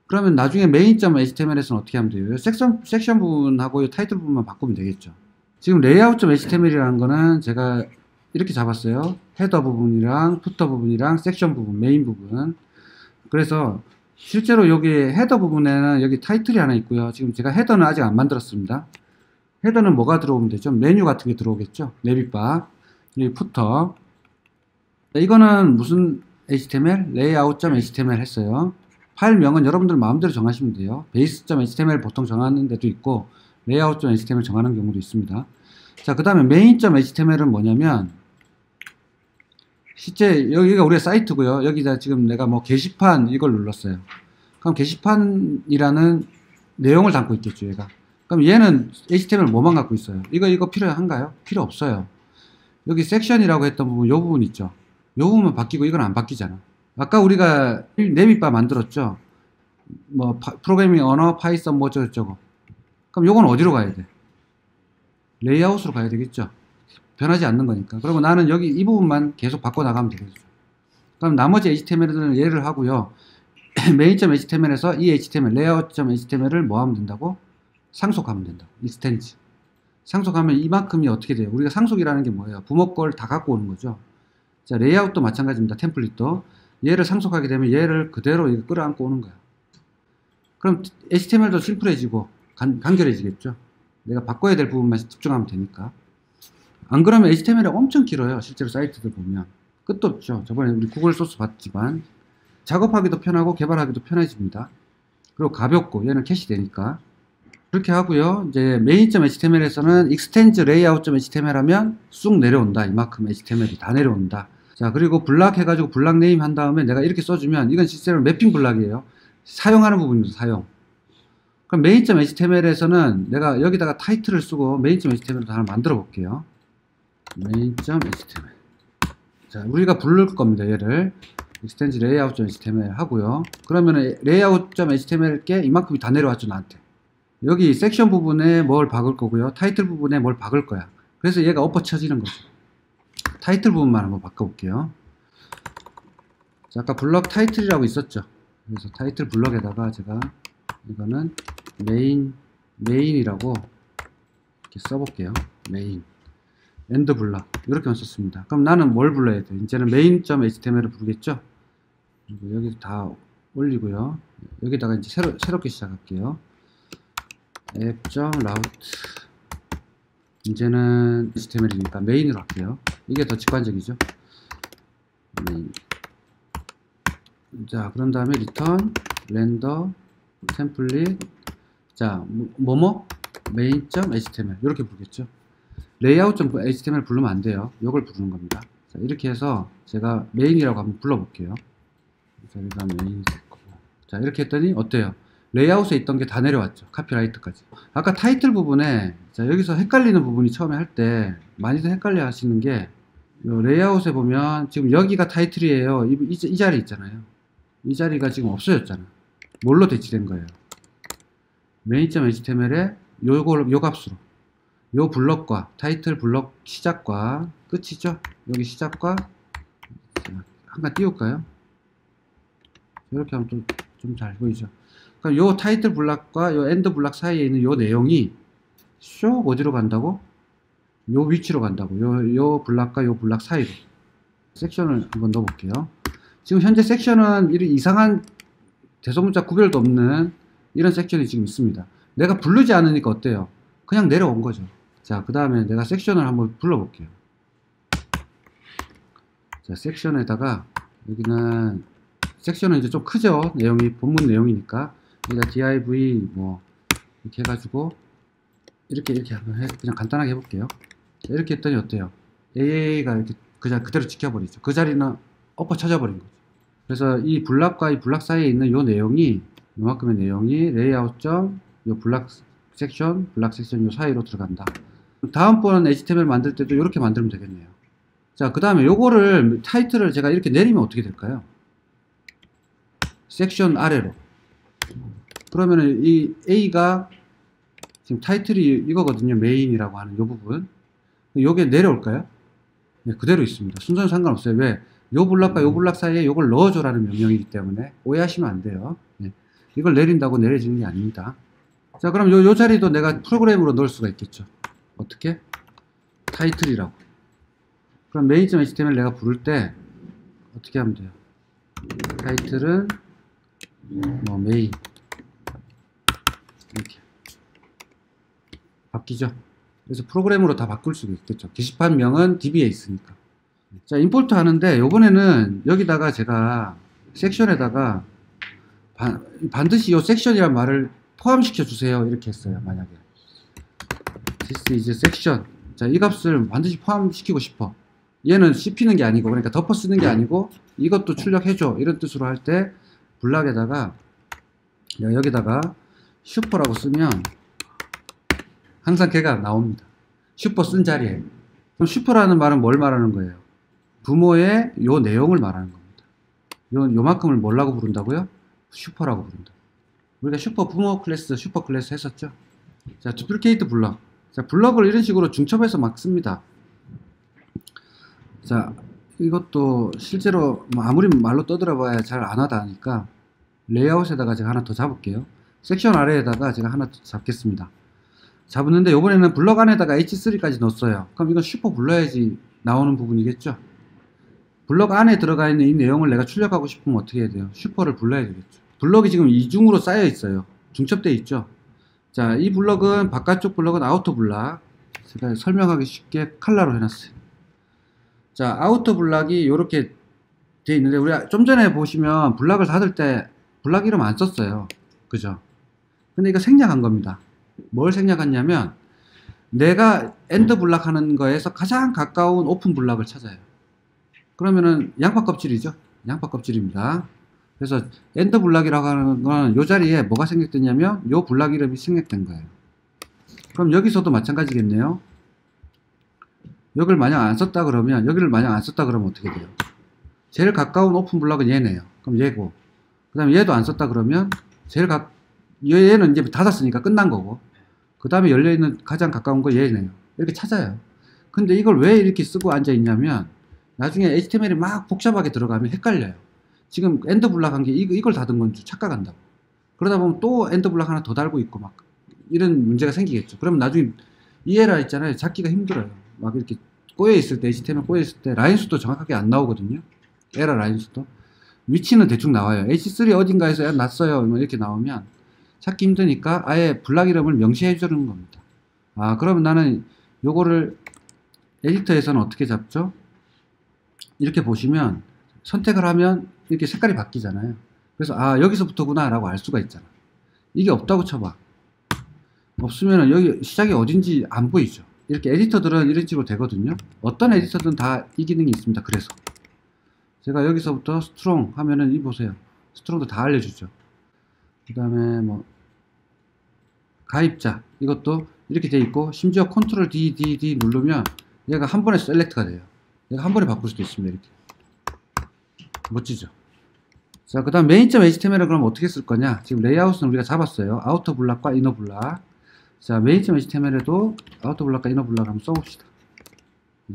그러면 나중에 main.html에서는 어떻게 하면 돼요? 섹션 부분하고 이 타이틀 부분만 바꾸면 되겠죠. 지금 layout.html이라는 거는 제가 이렇게 잡았어요. 헤더 부분이랑 푸터 부분이랑 섹션 부분, 메인 부분. 그래서 실제로 여기 헤더 부분에는 여기 타이틀이 하나 있고요. 지금 제가 헤더는 아직 안 만들었습니다. 헤더는 뭐가 들어오면 되죠? 메뉴 같은 게 들어오겠죠? 네빗바. 여기 푸터. 이거는 무슨 HTML? layout.html 했어요. 파일명은 여러분들 마음대로 정하시면 돼요. base.html 보통 정하는 데도 있고 layout.html 정하는 경우도 있습니다. 자, 그 다음에 main.html은 뭐냐면 실제 여기가 우리의 사이트고요. 여기다 지금 내가 뭐 게시판 이걸 눌렀어요. 그럼 게시판이라는 내용을 담고 있겠죠, 얘가. 그럼 얘는 HTML 뭐만 갖고 있어요? 이거 필요한가요? 필요 없어요. 여기 섹션이라고 했던 부분, 요 부분 있죠. 요 부분만 바뀌고 이건 안 바뀌잖아. 아까 우리가 네빗바 만들었죠. 뭐 프로그래밍 언어, 파이썬 뭐 저쩌고. 그럼 요건 어디로 가야 돼? 레이아웃으로 가야 되겠죠. 변하지 않는 거니까. 그러면 나는 여기 이 부분만 계속 바꿔 나가면 되겠죠. 그럼 나머지 HTML은 예를 하고요. main.html에서 이 HTML, layout.html을 뭐 하면 된다고? 상속하면 된다고. 익스텐지. 상속하면 이만큼이 어떻게 돼요? 우리가 상속이라는 게 뭐예요? 부모 걸 다 갖고 오는 거죠. 자, 레이아웃도 마찬가지입니다. 템플릿도. 얘를 상속하게 되면 얘를 그대로 끌어안고 오는 거야. 그럼 HTML도 심플해지고 간결해지겠죠. 내가 바꿔야 될 부분만 집중하면 되니까. 안 그러면 HTML이 엄청 길어요. 실제로 사이트들 보면. 끝도 없죠. 저번에 우리 구글 소스 봤지만 작업하기도 편하고 개발하기도 편해집니다. 그리고 가볍고 얘는 캐시되니까. 그렇게 하고요. 이제 main.html에서는 extends layout.html 하면 쑥 내려온다. 이만큼 HTML이 다 내려온다. 자, 그리고 블락 해가지고 블락 네임 한 다음에 내가 이렇게 써주면 이건 실제로 매핑 블락이에요. 사용하는 부분입니다. 사용. 그럼 main.html에서는 내가 여기다가 타이틀을 쓰고 main.html도 하나 만들어 볼게요. main.html. 자, 우리가 부를 겁니다. 얘를 extends layout.html 하고요. 그러면은 layout.html께 이만큼이 다 내려왔죠, 나한테. 여기 섹션 부분에 뭘 박을 거고요. 타이틀 부분에 뭘 박을 거야. 그래서 얘가 엎어쳐지는 거죠. 타이틀 부분만 한번 바꿔볼게요. 자, 아까 블럭 타이틀이라고 있었죠. 그래서 타이틀 블럭에다가 제가 이거는 메인이라고 이렇게 써볼게요. 메인. 엔드 블럭. 이렇게만 썼습니다. 그럼 나는 뭘 불러야 돼? 이제는 main.html을 부르겠죠? 그리고 여기 다 올리고요. 여기다가 이제 새롭게 시작할게요. app.route. 이제는 HTML이니까 메인으로 할게요. 이게 더 직관적이죠. 메인. 자, 그런 다음에 return, render, template. 자, 뭐뭐? main.html. 이렇게 부르겠죠. layout.html 부르면 안 돼요. 이걸 부르는 겁니다. 자, 이렇게 해서 제가 메인이라고 한번 불러볼게요. 자, 여기가 메인. 자, 이렇게 했더니 어때요? 레이아웃에 있던 게 다 내려왔죠. 카피라이트까지. 아까 타이틀 부분에 자, 여기서 헷갈리는 부분이 처음에 할 때 많이들 헷갈려 하시는 게 레이아웃에 보면 지금 여기가 타이틀이에요. 이 자리 있잖아요. 이 자리가 지금 없어졌잖아. 뭘로 대치된 거예요? main.html에 요 값으로 요 블럭과 타이틀 블럭 시작과 끝이죠. 여기 시작과 한칸 띄울까요? 이렇게 하면 좀 잘 보이죠. 그럼 요 타이틀 블럭과 요 엔드 블럭 사이에 있는 요 내용이 쭉 어디로 간다고? 요 위치로 간다고. 요 블럭과 요 블럭 사이로 섹션을 한번 넣어볼게요. 지금 현재 섹션은 이런 이상한 대소문자 구별도 없는 이런 섹션이 지금 있습니다. 내가 부르지 않으니까 어때요? 그냥 내려온 거죠. 자, 그 다음에 내가 섹션을 한번 불러볼게요. 자, 섹션에다가 여기는 섹션은 이제 좀 크죠. 내용이 본문 내용이니까 여기다 div 뭐 이렇게 해가지고 이렇게 한번 그냥 간단하게 해볼게요. 자, 이렇게 했더니 어때요? AA가 이렇게 그냥 그대로 지켜버리죠. 그 자리는 엎어 쳐져 버린 거죠. 그래서 이 블락과 이 블락 사이에 있는 요 내용이 요만큼의 내용이 레이아웃 점 요 블락 섹션 요 사이로 들어간다. 다음번 HTML 만들 때도 이렇게 만들면 되겠네요. 자, 그 다음에 요거를 타이틀을 제가 이렇게 내리면 어떻게 될까요? 섹션 아래로. 그러면은 이 A가 지금 타이틀이 이거거든요. 메인이라고 하는 요 부분. 요게 내려올까요? 네, 그대로 있습니다. 순서는 상관없어요. 왜? 요 블락과 요 블락 사이에 요걸 넣어줘라는 명령이기 때문에 오해하시면 안 돼요. 네. 이걸 내린다고 내려지는 게 아닙니다. 자, 그럼 요 자리도 내가 프로그램으로 넣을 수가 있겠죠. 어떻게? 타이틀이라고. 그럼 main.html 내가 부를 때 어떻게 하면 돼요? 타이틀은 뭐 메인 이렇게 바뀌죠. 그래서 프로그램으로 다 바꿀 수가 있겠죠. 게시판명은 DB에 있으니까. 자, 임포트 하는데 요번에는 여기다가 제가 섹션에다가 반드시 요 섹션이란 말을 포함시켜 주세요. 이렇게 했어요. 만약에 this is section. 자, 이 값을 반드시 포함시키고 싶어. 얘는 씹히는 게 아니고, 그러니까 덮어 쓰는 게 아니고 이것도 출력해줘 이런 뜻으로 할 때 블락에다가 여기다가 슈퍼라고 쓰면 항상 걔가 나옵니다. 슈퍼 쓴 자리에. 그럼 슈퍼라는 말은 뭘 말하는 거예요? 부모의 요 내용을 말하는 겁니다. 요만큼을 뭐라고 부른다고요? 슈퍼라고 부른다. 우리가 슈퍼 부모 클래스, 슈퍼 클래스 했었죠? 자, 두플리케이트 블럭. 자, 블럭을 이런 식으로 중첩해서 막 씁니다. 자, 이것도 실제로 뭐 아무리 말로 떠들어봐야 잘 안 하다 하니까 레이아웃에다가 제가 하나 더 잡을게요. 섹션 아래에다가 제가 하나 더 잡겠습니다. 잡았는데 이번에는 블럭 안에다가 h3까지 넣었어요. 그럼 이건 슈퍼 불러야지 나오는 부분이겠죠. 블럭 안에 들어가 있는 이 내용을 내가 출력하고 싶으면 어떻게 해야 돼요? 슈퍼를 불러야 되겠죠. 블럭이 지금 이중으로 쌓여 있어요. 중첩되어 있죠. 자, 이 블럭은 바깥쪽 블럭은 아우터 블럭. 제가 설명하기 쉽게 컬러로 해놨어요. 자, 아우터 블럭이 이렇게 돼 있는데 우리 좀 전에 보시면 블럭을 닫을 때 블럭 이름 안 썼어요. 그죠? 근데 이거 생략한 겁니다. 뭘 생략했냐면 내가 엔드 블럭 하는 거에서 가장 가까운 오픈 블럭을 찾아요. 그러면은 양파 껍질이죠. 양파 껍질입니다. 그래서 엔드 블럭이라고 하는 건 이 자리에 뭐가 생략됐냐면 이 블럭 이름이 생략된 거예요. 그럼 여기서도 마찬가지겠네요. 여기를 만약 안 썼다 그러면 여기를 만약 안 썼다 그러면 어떻게 돼요? 제일 가까운 오픈 블럭은 얘네요. 그럼 얘고 그 다음에 얘도 안 썼다 그러면 얘는 이제 닫았으니까 끝난 거고 그 다음에 열려있는 가장 가까운 거 얘네요. 이렇게 찾아요. 근데 이걸 왜 이렇게 쓰고 앉아 있냐면 나중에 HTML이 막 복잡하게 들어가면 헷갈려요. 지금 엔드 블럭 한 게 이걸 닫은 건 줄 착각한다고. 그러다 보면 또 엔드 블럭 하나 더 달고 있고 막 이런 문제가 생기겠죠. 그러면 나중에 이 에러 있잖아요. 찾기가 힘들어요. 막 이렇게 꼬여있을 때 HTML 꼬여있을 때 라인 수도 정확하게 안 나오거든요. 에러 라인 수도. 위치는 대충 나와요. H3 어딘가에서 에러 났어요. 이렇게 나오면 찾기 힘드니까 아예 블럭 이름을 명시해 주는 겁니다. 아, 그러면 나는 요거를 에디터에서는 어떻게 잡죠? 이렇게 보시면 선택을 하면 이렇게 색깔이 바뀌잖아요. 그래서 아, 여기서부터구나 라고 알 수가 있잖아. 이게 없다고 쳐봐. 없으면 여기 시작이 어딘지 안 보이죠. 이렇게 에디터들은 이런 식으로 되거든요. 어떤 에디터든 다 이 기능이 있습니다. 그래서 제가 여기서부터 스트롱 하면은 이 보세요. 스트롱도 다 알려주죠. 그 다음에 뭐 가입자 이것도 이렇게 돼 있고 심지어 컨트롤 D 누르면 얘가 한 번에 셀렉트가 돼요. 얘가 한 번에 바꿀 수도 있습니다. 이렇게 멋지죠. 자, 그 다음 main.html을 그럼 어떻게 쓸 거냐? 지금 레이아웃은 우리가 잡았어요. 아우터 블락과 이너 블락. 자, main.html에도 아우터 블락과 이너 블락 한번 써봅시다.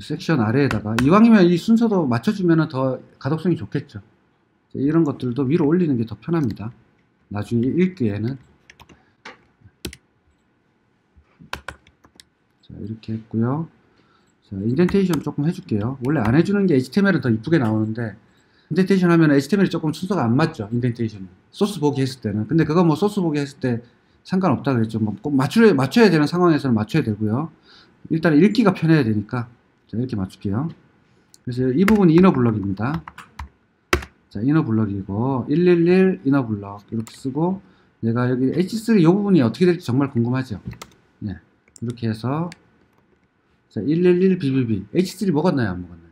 섹션 아래에다가 이왕이면 이 순서도 맞춰주면 더 가독성이 좋겠죠. 자, 이런 것들도 위로 올리는 게 더 편합니다. 나중에 읽기에는. 자, 이렇게 했고요. 자, 인덴테이션 조금 해줄게요. 원래 안 해주는 게 HTML은 더 이쁘게 나오는데, 인덴테이션 하면 HTML이 조금 순서가 안 맞죠. 인덴테이션이. 소스 보기 했을 때는. 근데 그거 뭐 소스 보기 했을 때 상관없다 그랬죠. 뭐 꼭 맞춰야 되는 상황에서는 맞춰야 되고요. 일단 읽기가 편해야 되니까. 자, 이렇게 맞출게요. 그래서 이 부분이 이너 블럭입니다. 자, 이너 블럭이고, 111 이너 블럭. 이렇게 쓰고, 내가 여기 H3 이 부분이 어떻게 될지 정말 궁금하죠. 네. 이렇게 해서, 자, 111 BBB. H3 먹었나요? 안 먹었나요?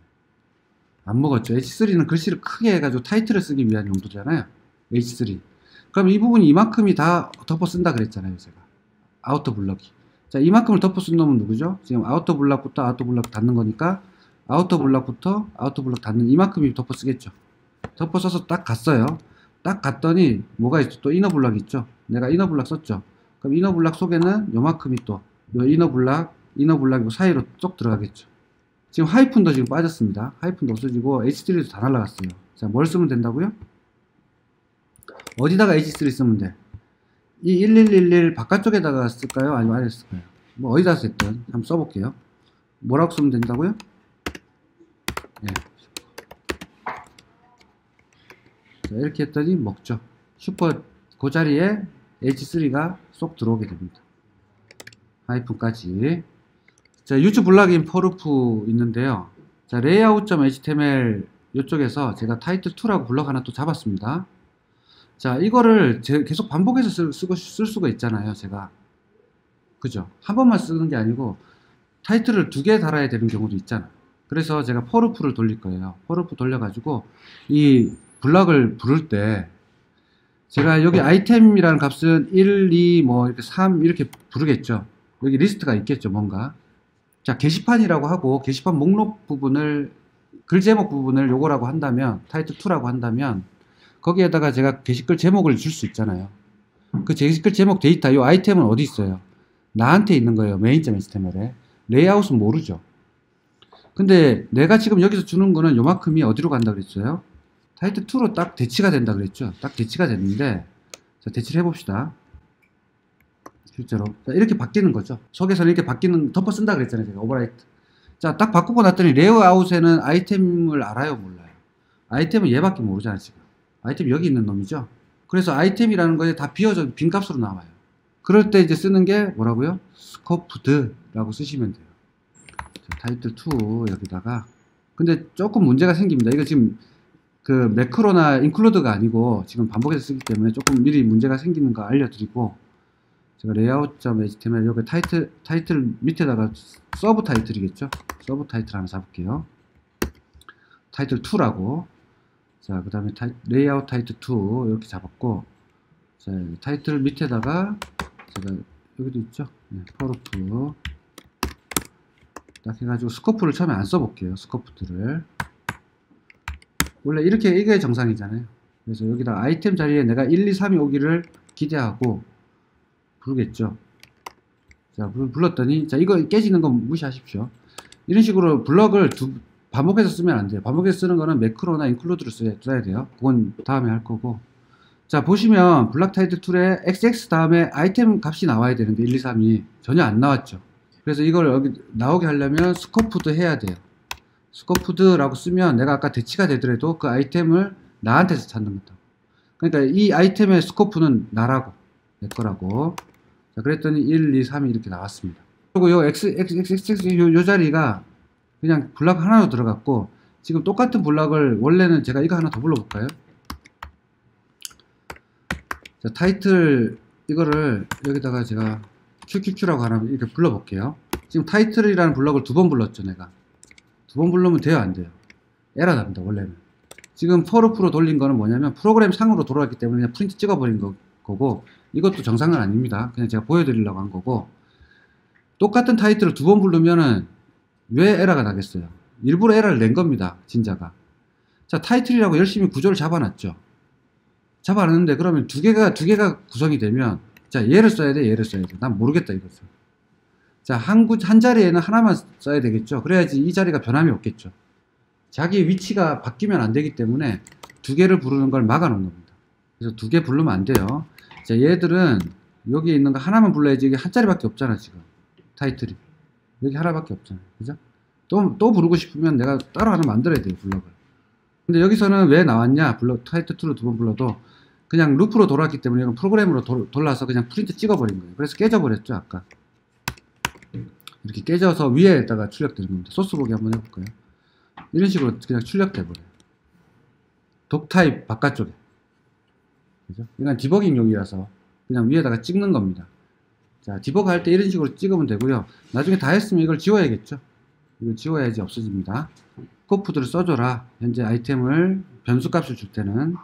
안 먹었죠. H3는 글씨를 크게 해가지고 타이틀을 쓰기 위한 용도잖아요. H3. 그럼 이 부분이 이만큼이 다 덮어 쓴다 그랬잖아요. 제가. 아우터 블럭이. 자, 이만큼을 덮어 쓴 놈은 누구죠? 지금 아우터 블럭부터 아우터 블럭 닫는 거니까 아우터 블럭부터 아우터 블럭 닫는 이만큼이 덮어 쓰겠죠. 덮어 써서 딱 갔어요. 딱 갔더니 뭐가 있죠? 또 이너 블럭 있죠. 내가 이너 블럭 썼죠. 그럼 이너 블럭 속에는 요만큼이 또 요 이너 블럭 사이로 쏙 들어가겠죠. 지금 하이픈도 지금 빠졌습니다. 하이픈도 없어지고 H3도 다 날라갔어요. 자, 뭘 쓰면 된다고요? 어디다가 H3 쓰면 돼? 이 1111 바깥쪽에다가 쓸까요? 아니면 아래 쓸까요? 뭐 어디다 쓰든 한번 써볼게요. 뭐라고 쓰면 된다고요? 네. 자, 이렇게 했더니 먹죠. 슈퍼 그 자리에 H3가 쏙 들어오게 됩니다. 하이픈까지. 자, 유즈 블락인 퍼루프 있는데요. 자, layout.html 이쪽에서 제가 타이틀2라고 블럭 하나 또 잡았습니다. 자, 이거를 계속 반복해서 쓸 수가 있잖아요, 제가. 그죠? 한 번만 쓰는 게 아니고 타이틀을 2개 달아야 되는 경우도 있잖아. 그래서 제가 퍼루프를 돌릴 거예요. 퍼루프 돌려가지고 이 블럭을 부를 때 제가 여기 아이템이라는 값은 1, 2, 뭐 이렇게 3 이렇게 부르겠죠. 여기 리스트가 있겠죠, 뭔가. 자, 게시판이라고 하고 게시판 목록 부분을 글 제목 부분을 요거라고 한다면 타이틀2라고 한다면 거기에다가 제가 게시글 제목을 줄 수 있잖아요. 그 게시글 제목 데이터 이 아이템은 어디 있어요? 나한테 있는 거예요. main.html에. 레이아웃은 모르죠. 근데 내가 지금 여기서 주는 거는 요만큼이 어디로 간다 그랬어요? 타이틀2로 딱 대치가 된다 그랬죠. 딱 대치가 됐는데 자, 대치를 해봅시다. 실제로. 자, 이렇게 바뀌는 거죠. 속에서는 이렇게 바뀌는, 덮어 쓴다 그랬잖아요. 제가 오버라이트. 자, 딱 바꾸고 났더니 레이아웃에는 아이템을 알아요? 몰라요? 아이템은 얘밖에 모르잖아요, 지금. 아이템이 여기 있는 놈이죠. 그래서 아이템이라는 거에 다 비워져, 빈값으로 나와요. 그럴 때 이제 쓰는 게 뭐라고요? 스코프드라고 쓰시면 돼요. 자, 타이틀2 여기다가. 근데 조금 문제가 생깁니다. 이거 지금 그 매크로나 인클루드가 아니고 지금 반복해서 쓰기 때문에 조금 미리 문제가 생기는 거 알려드리고 제가 layout.html 여기 타이틀 밑에다가 서브 타이틀이겠죠? 서브 타이틀 하나 잡을게요. 타이틀 2라고. 자, 그 다음에 레이아웃 타이틀 2 이렇게 잡았고, 자, 타이틀 밑에다가 제가 여기도 있죠? 네, 퍼루프 딱 해가지고 스코프를 처음에 안 써볼게요. 스코프들을 원래 이게 정상이잖아요. 그래서 여기다 아이템 자리에 내가 1, 2, 3이 오기를 기대하고 부르겠죠. 자, 불렀더니, 자, 이거 깨지는 건 무시하십시오. 이런 식으로 블럭을 반복해서 쓰면 안 돼요. 반복해서 쓰는 거는 매크로나 인클루드를 써야 돼요. 그건 다음에 할 거고. 자, 보시면 블락 타이틀 툴에 XX 다음에 아이템 값이 나와야 되는데 1, 2, 3이 전혀 안 나왔죠. 그래서 이걸 여기 나오게 하려면 스코프드 해야 돼요. 스코프드라고 쓰면 내가 아까 대치가 되더라도 그 아이템을 나한테서 찾는 거다. 그러니까 이 아이템의 스코프는 나라고, 내 거라고. 자, 그랬더니 1, 2, 3이 이렇게 나왔습니다. 그리고 요 요 자리가 그냥 블럭 하나로 들어갔고, 지금 똑같은 블럭을 원래는 제가 이거 하나 더 불러볼까요? 자, 타이틀 이거를 여기다가 제가 QQQ라고 하나 이렇게 불러볼게요. 지금 타이틀이라는 블럭을 2번 불렀죠, 내가. 2번 부르면 돼요, 안 돼요? 에러 납니다, 원래는. 지금 포르프로 돌린 거는 뭐냐면 프로그램 상으로 돌아왔기 때문에 그냥 프린트 찍어버린 거고, 이것도 정상은 아닙니다. 그냥 제가 보여드리려고 한 거고, 똑같은 타이틀을 2번 부르면은 왜 에러가 나겠어요? 일부러 에러를 낸 겁니다, 진짜가. 자, 타이틀이라고 열심히 구조를 잡아놨죠. 잡아놨는데 그러면 두 개가 구성이 되면 자 얘를 써야 돼 얘를 써야 돼 난 모르겠다 이거죠. 자 한 자리에는 하나만 써야 되겠죠. 그래야지 이 자리가 변함이 없겠죠. 자기 위치가 바뀌면 안 되기 때문에 두 개를 부르는 걸 막아 놓은 겁니다. 그래서 두 개 부르면 안 돼요. 자 얘들은 여기 있는 거 하나만 불러야지. 이게 한 자리밖에 없잖아 지금 타이틀이 여기 하나밖에 없잖아 그죠? 또 부르고 싶으면 내가 따로 하나 만들어야 돼요 블럭을. 근데 여기서는 왜 나왔냐 블럭 타이틀 2로 두 번 불러도 그냥 루프로 돌았기 때문에 이건 프로그램으로 돌라서 그냥 프린트 찍어버린 거예요. 그래서 깨져버렸죠 아까. 이렇게 깨져서 위에다가 출력되는 겁니다. 소스 보기 한번 해볼까요? 이런 식으로 그냥 출력돼 버려요. 독 타입 바깥쪽에. 그죠? 이건 디버깅용이라서 그냥 위에다가 찍는 겁니다. 자, 디버그 할 때 이런 식으로 찍으면 되고요. 나중에 다 했으면 이걸 지워야겠죠. 이걸 지워야지 없어집니다. 코프들을 써줘라. 현재 아이템을 변수 값을 줄 때는.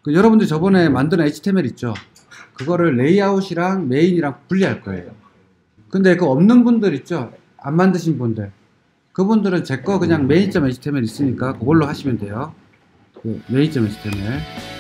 여러분들 저번에 만든 HTML 있죠? 그거를 레이아웃이랑 메인이랑 분리할 거예요. 근데 그 없는 분들 있죠? 안 만드신 분들. 그분들은 제 거 그냥 메인.html 있으니까 그걸로 하시면 돼요. 메인.html.